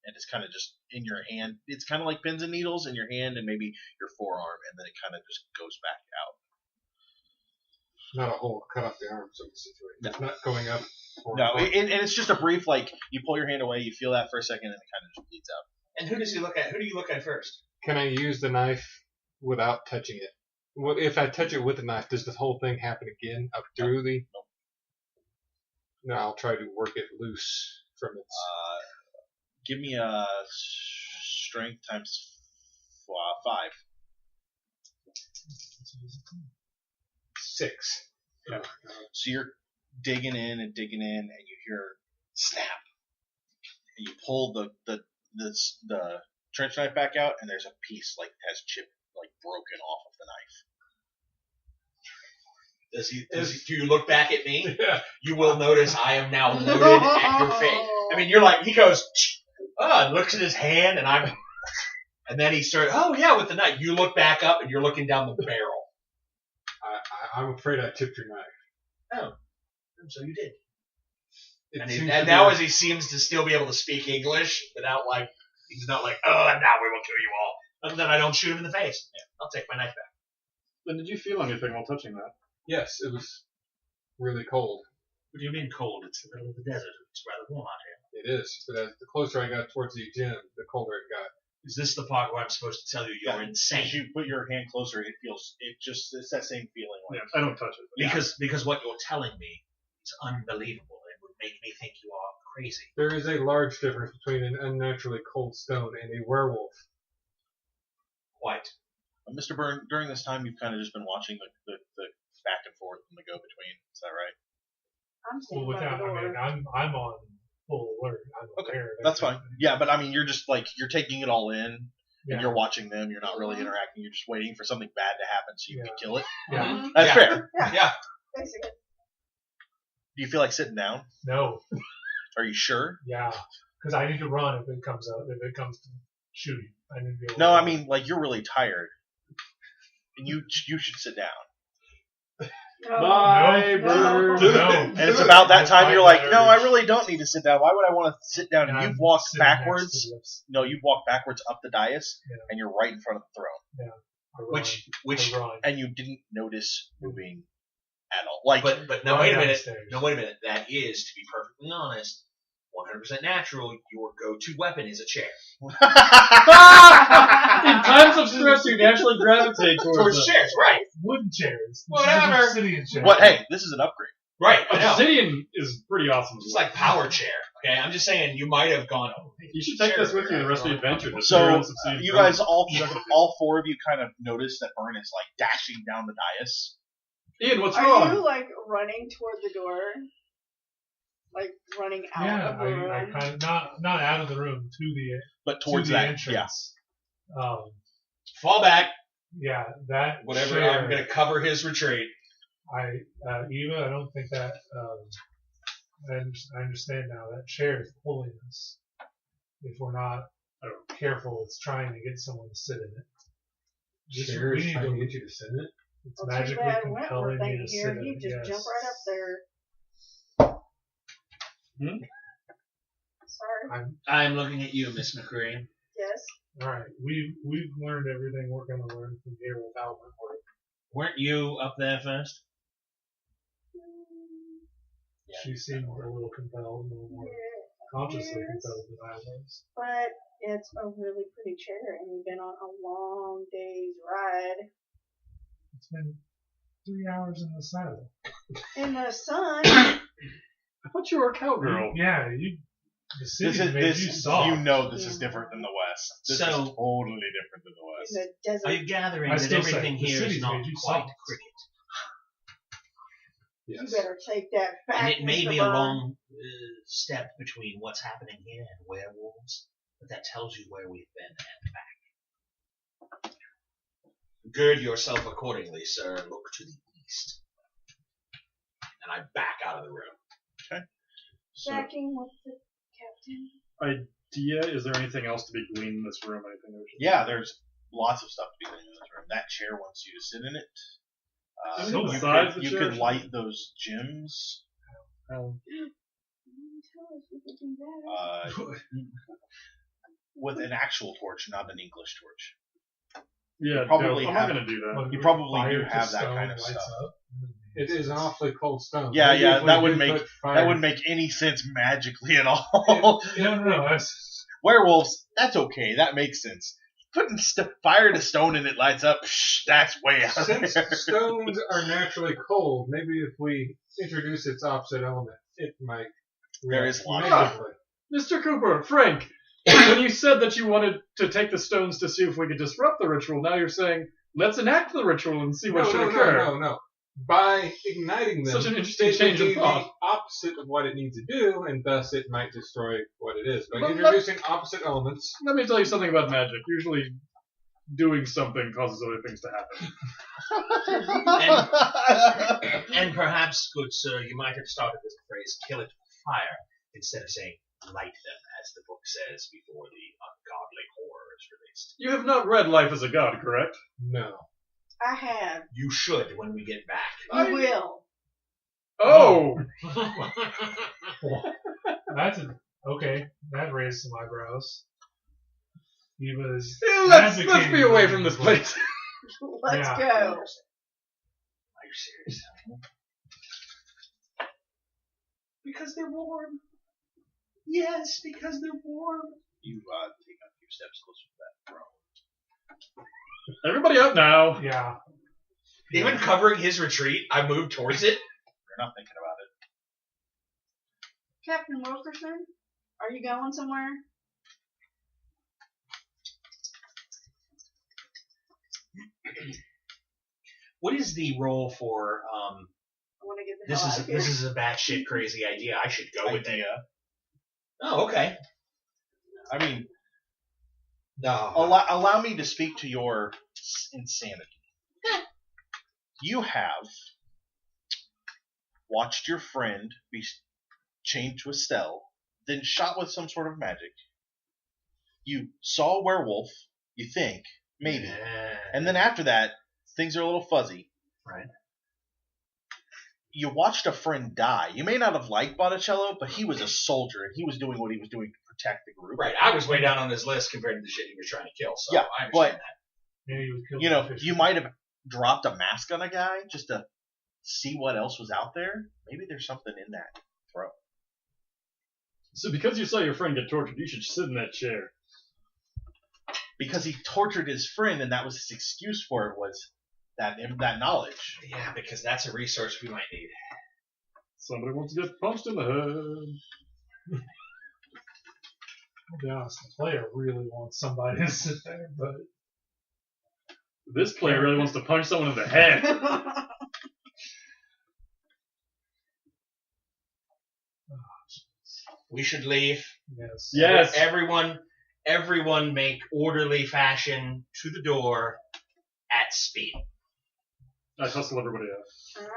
And it's kind of just in your hand. It's kind of like pins and needles in your hand and maybe your forearm, and then it kind of just goes back out.
Not a hole cut off the arm sort of situation. It's not going up.
No, and it's just a brief, like, you pull your hand away, you feel that for a second, and it kind of just bleeds out.
And who does he look at? Who do you look at first?
Can I use the knife without touching it? Well, if I touch it with the knife, does the whole thing happen again up through the? No, I'll try to work it loose from its.
Give me a strength times 5.
6.
Yeah. So you're digging in, and you hear snap, and you pull the trench knife back out, and there's a piece like has chip like broken off of the knife.
Do you look back at me?
Yeah.
You will notice I am now loaded at your face. I mean, you're like, he goes, and looks at his hand, and then he starts, with the knife. You look back up, and you're looking down the barrel.
I'm afraid I tipped your knife.
Oh, so you did.
And
now as he seems to still be able to speak English without like, he's not like, and now we will kill you all. Other than I don't shoot him in the face. Yeah, I'll take my knife back.
Then did you feel anything while touching that?
Yes, it was really cold.
What do you mean cold? It's the middle of the desert. It's rather warm out here.
It is, but as the closer I got towards the gym, the colder it got.
Is this the part where I'm supposed to tell you you're insane?
As you put your hand closer, it's that same feeling. Like,
I don't touch it.
Because what you're telling me is unbelievable. It would make me think you are crazy.
There is a large difference between an unnaturally cold stone and a werewolf.
Quite.
Mr. Byrne, during this time, you've kind of just been watching the back and forth and the go-between. Is that right?
I'm standing by the door.
I'm on full alert. I'm aware.
That's fine. Yeah, but I mean, you're just like, you're taking it all in,
Yeah.
and you're watching them. You're not really interacting. You're just waiting for something bad to happen so you can kill it.
Yeah.
That's fair.
Yeah.
Basically.
Do you feel like sitting down?
No.
Are you sure?
Yeah. Because I need to run if it comes out. If it comes to shooting, I need to be able
No,
to
I mean, like, you're really tired, and you should sit down.
Bye, Byrne.
No.
And it's about that time you're like, no, I really don't need to sit down. Why would I want to sit down? And you've walked backwards. No, you've walked backwards up the dais, and you're right in front of the throne.
Yeah.
Which
And you didn't notice moving at all. Like,
but no, wait a minute. No, wait a minute. That is, to be perfectly honest, 100% natural. Your go-to weapon is a chair.
In times of stress, you naturally gravitate towards
chairs, right?
Wooden chairs.
Whatever.
Obsidian chairs.
what? Hey, this is an upgrade.
Right. I know.
Obsidian is pretty awesome.
It's like power chair. Okay, I'm just saying you might have gone.
You should take this with you the rest of the adventure.
So you guys, all 4 of you, kind of notice that Byrne is like dashing down the dais.
Ian, what's
Are
wrong?
you like running toward the door? Like running out of the room?
I kind of not out of the room
But towards
to the
that,
entrance.
Fall back.
Yeah, that
Whatever.
chair,
I'm going to cover his retreat.
Eva, I don't think that. I understand now. That chair is pulling us. If we're not careful, it's trying to get someone to sit in it.
Chair is
we need
trying to
to
get you to sit in it?
It's
Well, too
magically
bad
compelling
Wentworth
you to
ain't
sit
here.
in
He
it.
just
Yes.
jump right up there. Sorry.
I'm looking at you, Miss McCrea.
Yes.
All right, we've learned everything we're going to learn from here without Wentworth.
Weren't you up there first?
She seemed a little compelled, a little more consciously compelled than I was.
But it's a really pretty chair, and we've been on a long day's ride.
It's been 3 hours in the saddle.
In the sun.
I thought you were a cowgirl.
Yeah, the city made you soft.
You know this is different than the West. This is
So-
totally different than the West.
In the desert.
Are you gathering
I
that
still say,
everything
the
here
city's
is not
made you
quite
soft.
cricket?
Yes.
You better take that back.
And it may
Mr.
be a
Byrne.
long step between what's happening here and werewolves, but that tells you where we've been and back. Gird yourself accordingly, sir, and look to the east. And I back out of the room.
Okay.
Backing with the captain.
Idea? Is there anything else to be gleaned in this room? Anything that we should
Yeah, there's lots of stuff to be done in this room. That chair wants you to sit in it.
Besides the
you
church?
could light those gems with an actual torch, not an English torch.
Yeah,
probably
no, I'm
have-
not going to do that.
You probably
Fire
do
to
have that
stone
kind of
lights
stuff.
up.
It is an awfully cold stone.
Yeah,
Maybe
yeah,
if we
that
did put fire-
that wouldn't make any sense magically at all.
No. That's
Werewolves, that's okay. That makes sense. Putting fire to stone and it lights up, that's way out
Since
there.
stones are naturally cold, maybe if we introduce its opposite element, it might.
There is logic.
negatively.
Mr. Cooper, Frank, when you said that you wanted to take the stones to see if we could disrupt the ritual, now you're saying, let's enact the ritual and see what should occur.
No. By igniting them,
Such an interesting
it would
change of
be
thought.
the opposite of what it needs to do, and thus it might destroy what it is. By
But
introducing opposite elements,
Let me tell you something about magic. Usually, doing something causes other things to happen.
And perhaps, good sir, you might have started with the phrase "kill it with fire" instead of saying "light them," as the book says before the ungodly horror is released.
You have not read Life as a God, correct?
no.
I have.
You should when we get back.
You will.
Oh!
okay. That raised some eyebrows. He was.
Let's
advocating
be away
for
from this
it.
place.
Let's
Yeah.
go.
Are you serious?
Because they're warm. Yes, because they're warm. You take a few steps closer to that throne.
Everybody up now.
Yeah.
Even covering his retreat, I moved towards it.
You're not thinking about it.
Captain Wilkerson, are you going somewhere?
What is the role for?
I want to get the
This
hell
is
out of here.
this is a batshit crazy idea. I should go with it.
Idea.
Oh, okay.
I mean,
No.
allow me to speak to your insanity. You have watched your friend be chained to a cell, then shot with some sort of magic. You saw a werewolf, you think, maybe. And then after that, things are a little fuzzy.
Right.
You watched a friend die. You may not have liked Botticello, but he was a soldier, and he was doing what he was doing to protect the group.
Right. I was way down on his list compared to the shit he was trying to kill. So
Yeah,
I understand
but-
that.
Maybe he was killed
You know,
by fish.
you might have dropped a mask on a guy just to see what else was out there. Maybe there's something in that throw.
So because you saw your friend get tortured, you should sit in that chair.
Because he tortured his friend, and that was his excuse for it, was that knowledge.
Yeah, because that's a resource we might need.
Somebody wants to get punched in the head.
I'll be honest, the player really wants somebody to sit there, but
This player really wants to punch someone in the head.
We should leave.
yes.
Yes.
Everyone make orderly fashion to the door at speed.
I hustle everybody out.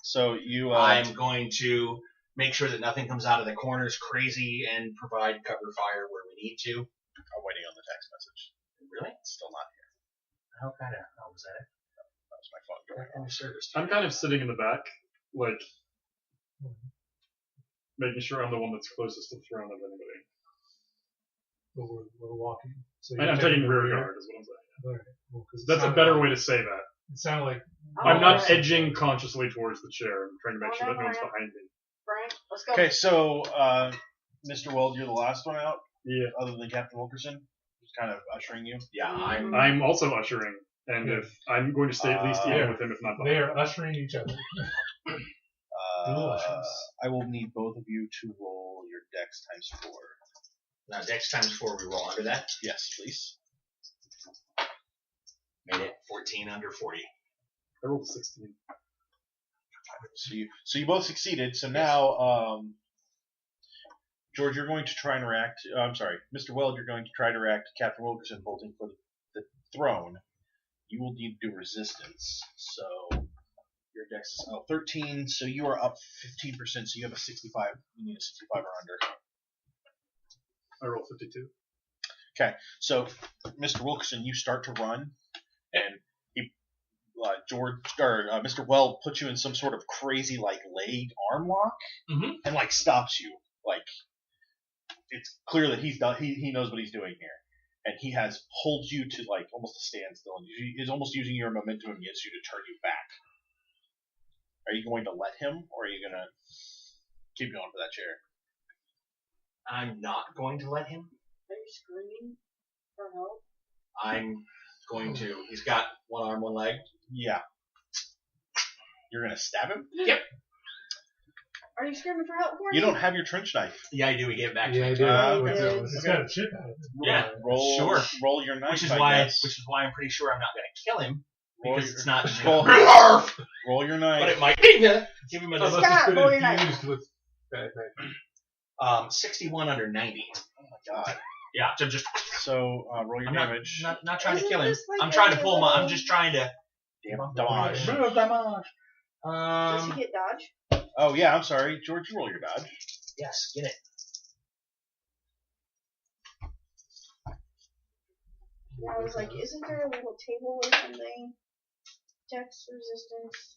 So you,
I'm going to make sure that nothing comes out of the corners crazy and provide cover fire where we need to.
are waiting on the text message.
Really?
It's still not here.
How was that?
That was my phone going
Customer service.
I'm kind of sitting in the back, like, making sure I'm the one that's closest to the throne of anybody.
But we're walking. So
And
you're
I'm taking
the
rear guard, is what I'm saying.
Alright, well, 'cause it
That's a
sounded
better
like-
way to say that.
It sounded like
I'm not
Alright.
edging consciously towards the chair. I'm trying to make
Oh,
sure that no one's
never
behind me.
Frank, let's go.
Okay, so Mr. Weld, you're the last one out,
Yeah.
other than Captain Wilkerson, who's kind of ushering you.
Yeah, I'm.
I'm also ushering, and if I'm going to stay at least even
Yeah.
with him, if not
they
behind.
are ushering each other. Delicious.
I will need both of you to roll your dex times 4.
Now, next times 4, we roll under that.
Yes, please.
Made it 14 under 40.
I rolled 16.
So you both succeeded. So now, George, you're going to try and react. I'm sorry, Mr. Weld, you're going to try to react to Captain Wilkerson bolting for the throne. You will need to do resistance. So your dex is 13. So you are up 15%. So you have a 65. You need a 65 or under.
I rolled 52.
Okay. So Mr. Wilkerson, you start to run, and he George or Mr. Weld puts you in some sort of crazy like leg arm lock and like stops you. Like it's clear that he knows what he's doing here, and he has pulled you to like almost a standstill, and he's almost using your momentum against you to turn you back. Are you going to let him, or are you going to keep going for that chair?
I'm not going to let him.
Are you screaming for help?
I'm going to. He's got one arm, one leg.
Yeah. You're going to stab him?
Yep.
Are you screaming for help, Courtney?
You don't have your trench knife.
Yeah, I do. We gave it back to
Yeah,
me.
I do.
Okay.
It's got a chip out of it.
Yeah.
Roll your knife.
Which is
I
why
guess.
I'm pretty sure I'm not going to kill him because it's not.
Roll your knife.
But it might be. Give him a
Unless
Scott,
it's been
roll your knife.
infused with bad things.
61 under 90.
Oh my god.
Yeah, so just.
So roll your
I'm
damage.
not trying to
Isn't
kill him.
this like
I'm trying to
a
pull my.
little-
I'm just trying to.
Damage.
Does he get dodge?
Oh yeah, I'm sorry, George. You roll your dodge.
Yes, get it.
I was like, isn't there a little table or something? Dex resistance.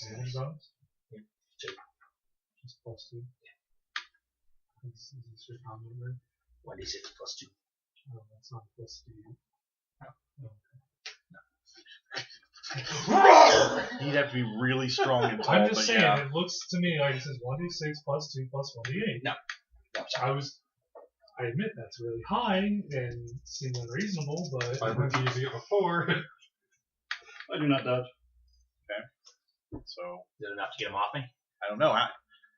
Damage bonus?
Yeah, 2.
Just plus 2. Is this your combat then?
1d6 plus 2.
Oh, that's not plus 2.
He'd have to be really strong and tall.
I'm just saying,
yeah.
it looks to me like it says 1d6 plus 2 plus 1d8.
No, sorry.
I admit that's really high and seems unreasonable, but
I remember using it before.
I do not dodge.
So
Is it enough to get him off me?
I don't know.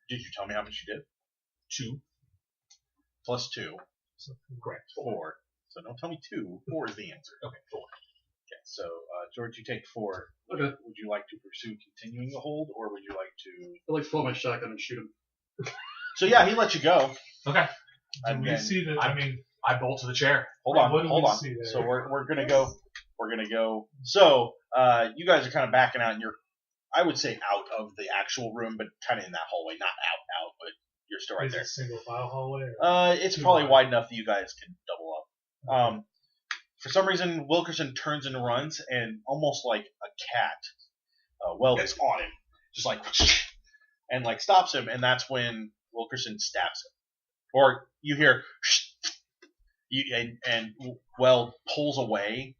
Did you tell me how much you did?
2.
Plus 2.
so,
Correct.
4. So don't tell me 2. 4 is the answer.
Okay, 4.
Okay. So George, you take 4.
Okay.
Would you like to pursue continuing the hold, or would you like to?
I like to pull out my shotgun and shoot him.
So yeah, he let you go.
Okay.
do
And
we
then,
see that? I mean,
I bolt to the chair.
hold
what do
on.
we see there?
So we're gonna go. We're gonna go. So you guys are kind of backing out, and you're, I would say, out of the actual room, but kind of in that hallway, not out, but you're still right
is
there.
it single file hallway? Or?
It's
Too
probably
wide.
wide enough that you guys can double up. For some reason, Wilkerson turns and runs, and almost like a cat, Weld is on him, just like, and like stops him, and that's when Wilkerson stabs him. Or you hear, and Weld pulls away,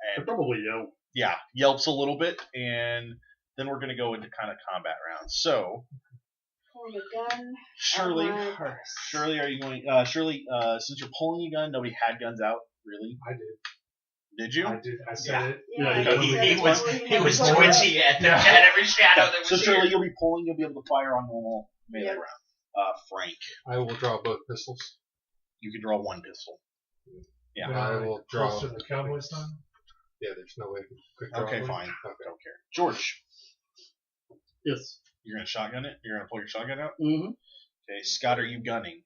I
and
probably yell.
yeah, yelps a little bit, and then we're gonna go into kind of combat rounds. So.
Pulling a gun.
Shirley,
Oh my goodness.
Shirley, are you going? Shirley, since you're pulling a gun, nobody had guns out, really?
I did.
Did you?
I did. I said
Yeah.
it.
Yeah,
he
he
said
was
before
he was
had
twitchy at every shadow that
So
was
Shirley,
here.
you'll be pulling. You'll be able to fire on normal melee
Yeah.
round. Frank,
I will draw both pistols.
you can draw one pistol. Yeah.
When
I
I'm
will draw.
close to the cowboy stun.
Yeah, there's no way to quick draw.
Okay,
one.
fine.
Okay.
Don't care. George,
Yes.
you're gonna shotgun it. You're gonna pull your shotgun out.
Mm-hmm.
Okay, Scott, are you gunning?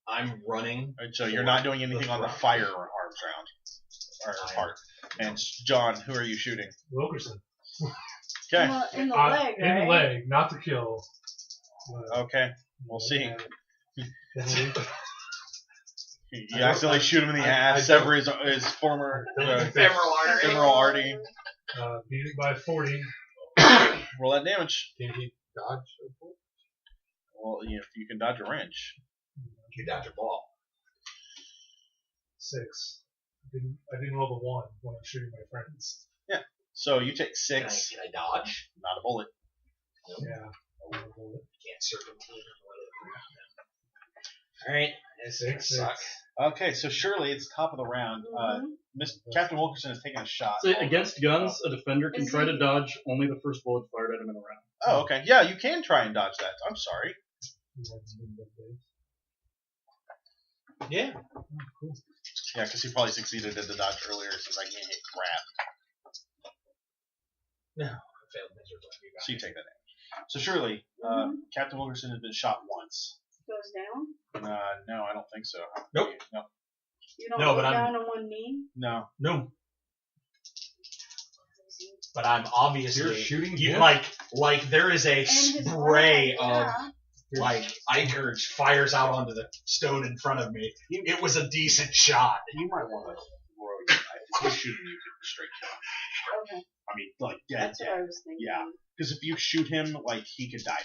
I'm running.
So you're not doing anything on the firearms round or part. And John, who are you shooting?
Wilkerson.
Okay.
In the leg,
In the
right?
leg, not to kill. but-
Okay. We'll see.
Penalty.
You accidentally shoot him in the ass, sever his former
Femoral artery.
femoral artery.
Beat it by 40.
Roll that damage.
Can he dodge?
Well, if you can dodge a wrench.
You dodge a ball.
6. I didn't roll the 1 when I'm shooting my friends.
So you take
Can
6,
I dodge?
not a bullet.
Yeah.
Can't circumvent whatever. Alright. This
6.
suck.
Okay, so surely it's top of the round. Captain Wilkerson has taken a shot.
So against guns, a defender can
Is
try
he-
to dodge only the first bullet fired at him in a round.
Oh, okay. Yeah, you can try and dodge that. I'm sorry.
Yeah.
Oh, cool.
Yeah, because he probably succeeded at the dodge earlier since I can't hit crap.
No. I failed miserably.
So you take that damage. So surely, Captain Wilkerson has been shot once.
Goes down.
No, I don't think so.
Nope.
No.
You don't
No,
go
but I'm-
down on one knee.
No.
No. But I'm obviously
You're shooting
you,
him?
like there is a
And his
spray
leg,
of
yeah.
like Eichurge fires out onto the stone in front of me. It was a decent shot.
You might want to throw your knife. you shoot him, you could straight kill him.
Okay,
I mean, like dead,
that's what I was thinking.
Yeah. Because if you shoot him, like he could die.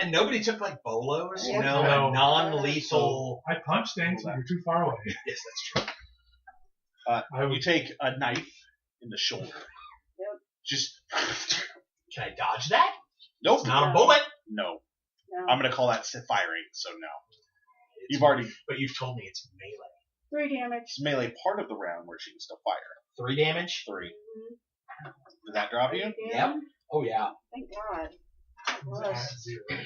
And nobody took like bolos,
Yeah.
No.
a non-lethal.
I punch things when you're too far away.
Yes, that's true.
I
You
would.
take a knife in the shoulder.
Yep.
Just
Can I dodge that?
nope.
It's not a bullet.
No.
No.
I'm gonna call that firing. So no. You've already.
But you've told me it's melee.
3 damage.
It's melee part of the round where she can still fire.
3 damage.
3.
Mhm.
Did that drop you?
Yep. Oh yeah.
Thank God. That was.
At 0.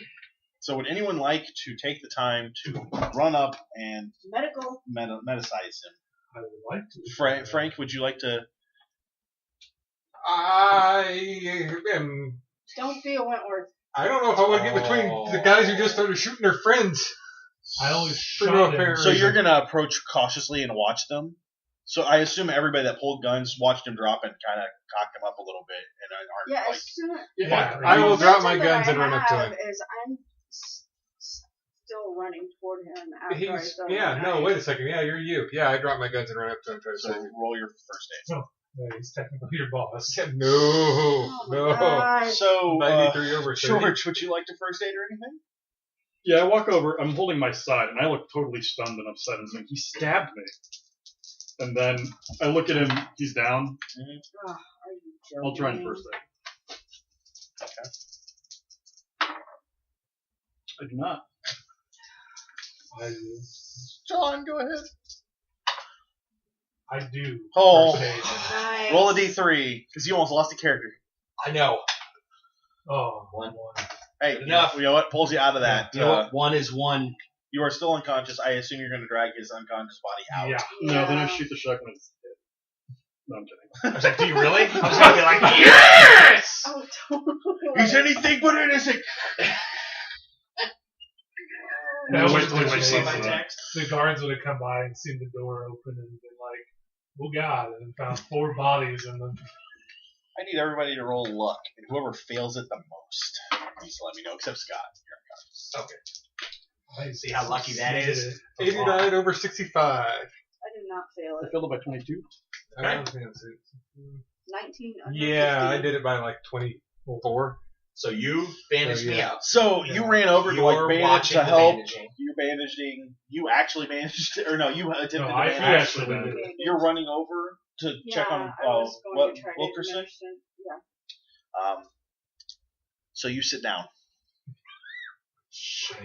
So would anyone like to take the time to run up and
Medical.
metasize him?
I would like to.
Frank, would you like to?
I am.
Don't feel Wentworth.
I don't know if I want to get between the guys who just started shooting their friends.
I always
For no
shot him.
apparent
So you're
reason.
gonna approach cautiously and watch them. So I assume everybody that pulled guns watched him drop and kind of cocked him up a little bit and aren't
Yeah,
like.
as soon
Yeah,
I will
the
drop my
momentum
guns
that
and run up to
I have
him.
Is I'm still running toward him after I
He's,
throw
yeah,
my
no,
knife.
wait a second. Yeah, you're you. Yeah, I drop my guns and run up to him and try to
So
save him.
roll your first aid.
Yeah, he's technically your boss.
No,
Oh my
no.
God.
So
93 over 30.
George, would you like to first aid or anything?
Yeah, I walk over. I'm holding my side, and I look totally stunned and upset. And saying, "He stabbed me." And then I look at him. He's down.
Oh, are you
I'll try and
joking?
first aid. I do not.
I do.
John, go ahead.
I do.
Oh.
First aid.
Nice.
Roll a d3 because you almost lost a character.
I know.
Oh,
One.
Hey,
Good enough.
You know what? Pulls you out of that.
You know what? 1 is 1.
You are still unconscious. I assume you're going to drag his unconscious body out.
yeah.
No, then I
Yeah.
shoot the shotgun. And it's dead. No, I'm kidding.
I was like, do you really? I was gonna be like, yes!
Oh, totally.
He's anything but innocent.
That was
Wait till
the
I see
my
that.
text.
The guards would have come by and seen the door open and been like, "Oh God!" and found 4 bodies in them.
I need everybody to roll luck, and whoever fails it the most needs to let me know, except Scott. You're unconscious.
See how lucky that is?
89 over 65.
I did not fail
I
it.
failed it by 22.
I don't think that's it.
19 under
Yeah,
50.
I did it by like 24.
So you bandaged me
yeah.
up.
So you ran over to
You're
like bandage
watching
to
the
help.
bandaging.
You're bandaging. You actually bandaged, or no? You attempted
No,
to
I
bandage.
actually
actually
did
did.
it.
You're running over to check on
I was going
what
to try to
Wilkerson.
administer- Yeah.
So you sit down.
Shit.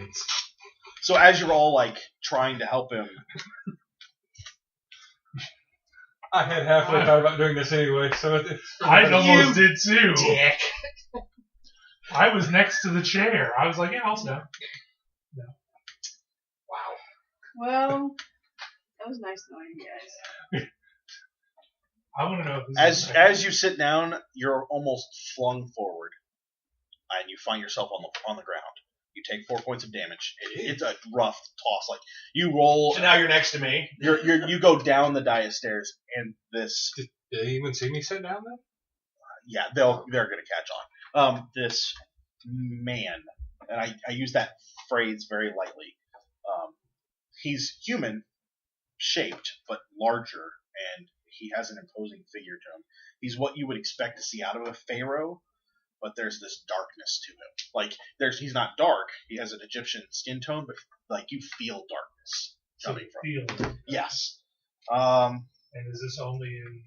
So as you're all like trying to help him,
I had halfway thought about doing this anyway, so
I almost did too.
Dick.
I was next to the chair. I was like, "Yeah, I'll sit."
Wow.
Well, that was nice knowing you guys.
I want to know if this is
as you sit down, you're almost flung forward, and you find yourself on the ground. You take 4 points of damage. It's a rough toss. Like you roll.
So now you're next to me.
You go down the dais stairs, and this.
Did they even see me sit down there?
Yeah, they're gonna catch on. This man, and I use that phrase very lightly. He's human shaped, but larger, and he has an imposing figure to him. He's what you would expect to see out of a pharaoh, but there's this darkness to him. Like he's not dark. He has an Egyptian skin tone, but like you feel darkness coming from him.
field.
Yes.
And is this only in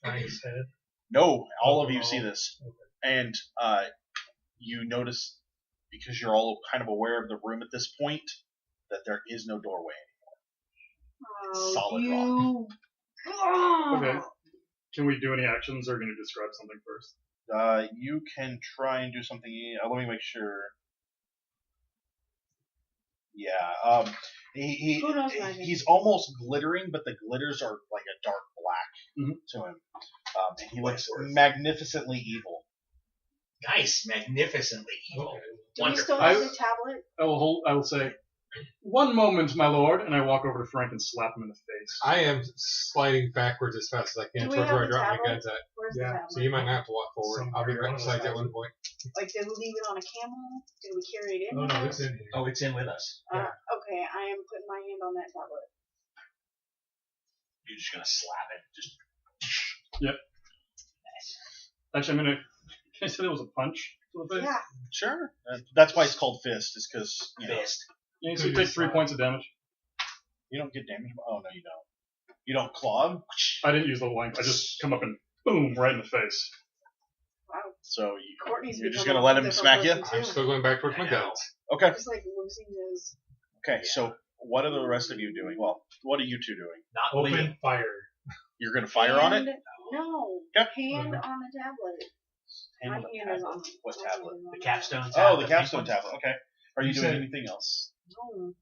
Frank's head?
No, all of you see
Overall.
this. And you notice, because you're all kind of aware of the room at this point, that there is no doorway.
Oh,
Solid
you. Oh.
Okay. Can we do any actions, or are we going to describe something first?
You can try and do something. Let me make sure. Yeah.
Who knows magic?
He's almost glittering, but the glitters are like a dark black to him. And he looks magnificently evil.
Nice, magnificently evil.
Okay.
Do we
Wonderful.
still have the tablet?
I will say, "One moment, my lord," and I walk over to Frank and slap him in the face.
I am sliding backwards as fast as I can
Do we
towards
have
where I
the
drop my
tablet?
guns at.
Where's
Yeah,
the tablet?
So you might not have to walk forward.
Somewhere
I'll be right
one of
beside
us
you at
has
one
it.
point.
Like, did we leave it on a camel? Did we carry it in?
Oh
with
no,
us?
it's in here.
Oh, it's in with us.
Okay, I am putting my hand on that tablet.
You're just gonna slap it. Just
Actually, can I say there was a punch to the face?
Yeah.
Sure. That's why it's called fist, is because
Fist.
Yeah, so you take 3 points of damage.
you don't get damage. Oh, no, you don't. You don't claw him?
I didn't use the length. I just come up and boom, right in the face.
Wow.
So
Courtney's
you're just
become
going to
a
let him
different
smack you?
person,
I'm
too.
still going back towards my guns.
Okay.
He's like losing his.
Okay, so what are the rest of you doing? Well, what are you two doing?
Not
Open
bleeding.
fire.
You're going to fire on it?
No.
Okay.
Hand on the tablet.
Hand
My
on the
hand is
tablet.
on
What
my
tablet?
hand is on
The
it.
capstone
Oh,
tablet.
the capstone
Pink one.
tablet. Okay. Are you
You
doing
said-
anything else?
No.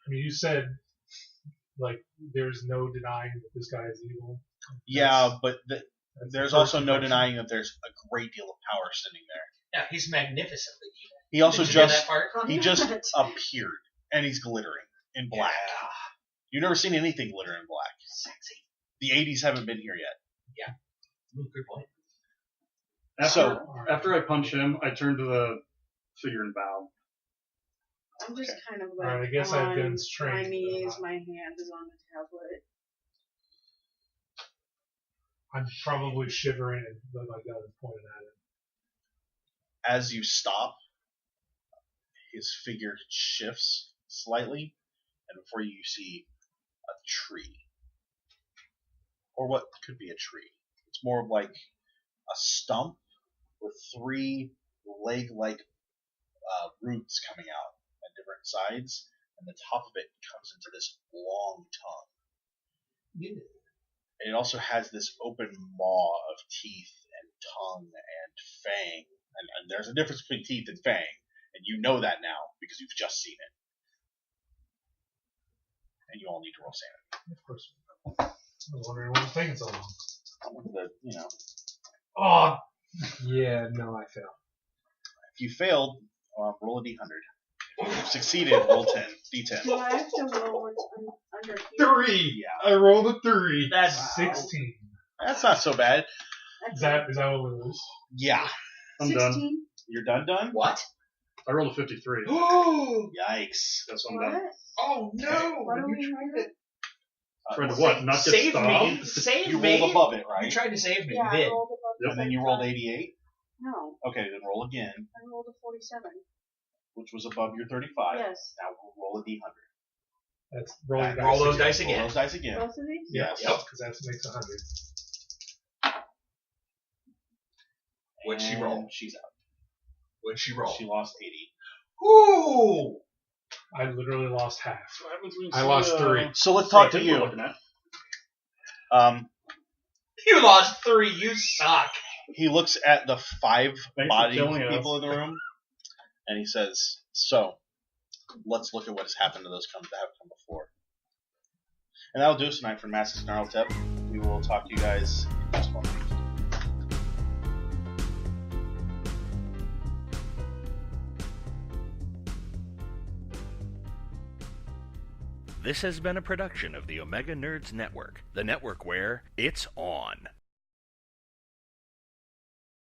I mean, you said, like, there's no denying that this guy is evil.
Yeah, but
That's
there's
the first
also no
impression.
denying that there's a great deal of power sitting there.
Yeah, he's magnificently evil.
He also
Did you hear
just
that part?
he just appeared, and he's glittering in black.
Yeah.
You've never seen anything glitter in black.
Sexy.
The 80s haven't been here yet.
Good point.
After I punch him, I turn to the figure and bow.
I'm just
Okay.
kind of like
Alright, I guess I've been
on
trained,
my
but
knees,
not-
my hand is on the tablet.
I'm probably shivering and my gun is pointed at him.
As you stop, his figure shifts slightly, and before you see a tree. Or what could be a tree. It's more of like a stump with 3 leg-like roots coming out at different sides, and the top of it comes into this long tongue. It also has this open maw of teeth and tongue and fang. And there's a difference between teeth and fang, and you know that now because you've just seen it. And you all need to roll sanity.
Of course. I was wondering why it was taking so long.
I wanted to,
Oh! Yeah, no, I failed.
if you failed, roll a d100. If you succeeded, roll 10. D10.
Do I have to roll what's under here?
3!
Yeah.
I rolled a 3.
That's
16.
That's not so bad.
Is that what we lose?
Yeah.
I'm done.
16?
You're done?
what?
I rolled a 53.
Oh
Yikes.
That's what I'm
What?
done.
no!
What are we doing?
Trying to what? Not get
Save me!
stopped?
Save
You
me!
rolled above it,
You
right?
tried to save me.
Yeah,
You
I
did.
rolled above the
And then
same
you rolled
time.
88?
No,
Okay, then roll again,
I rolled a 47.
which was above your 35.
Yes.
Now we'll roll a d100.
That's rolling dice.
Roll those dice
Roll
again.
those dice again.
Both of these?
Yes.
Yep.
Because that makes 100.
What'd she
And
roll?
She's out.
What'd she roll?
She lost 80.
Ooh!
I literally lost half.
What happens when you
I
see,
lost 3.
So let's talk to
what we're
you.
looking at?
You lost 3. You suck.
He looks at the 5
for
bodied
killing us.
people in the room, and he says, "So, let's look at what has happened to those that have come before." And that'll do us tonight for Masks of Nyarlathotep. We will talk to you guys next month.
This has been a production of the Omega Nerds Network, the network where it's on.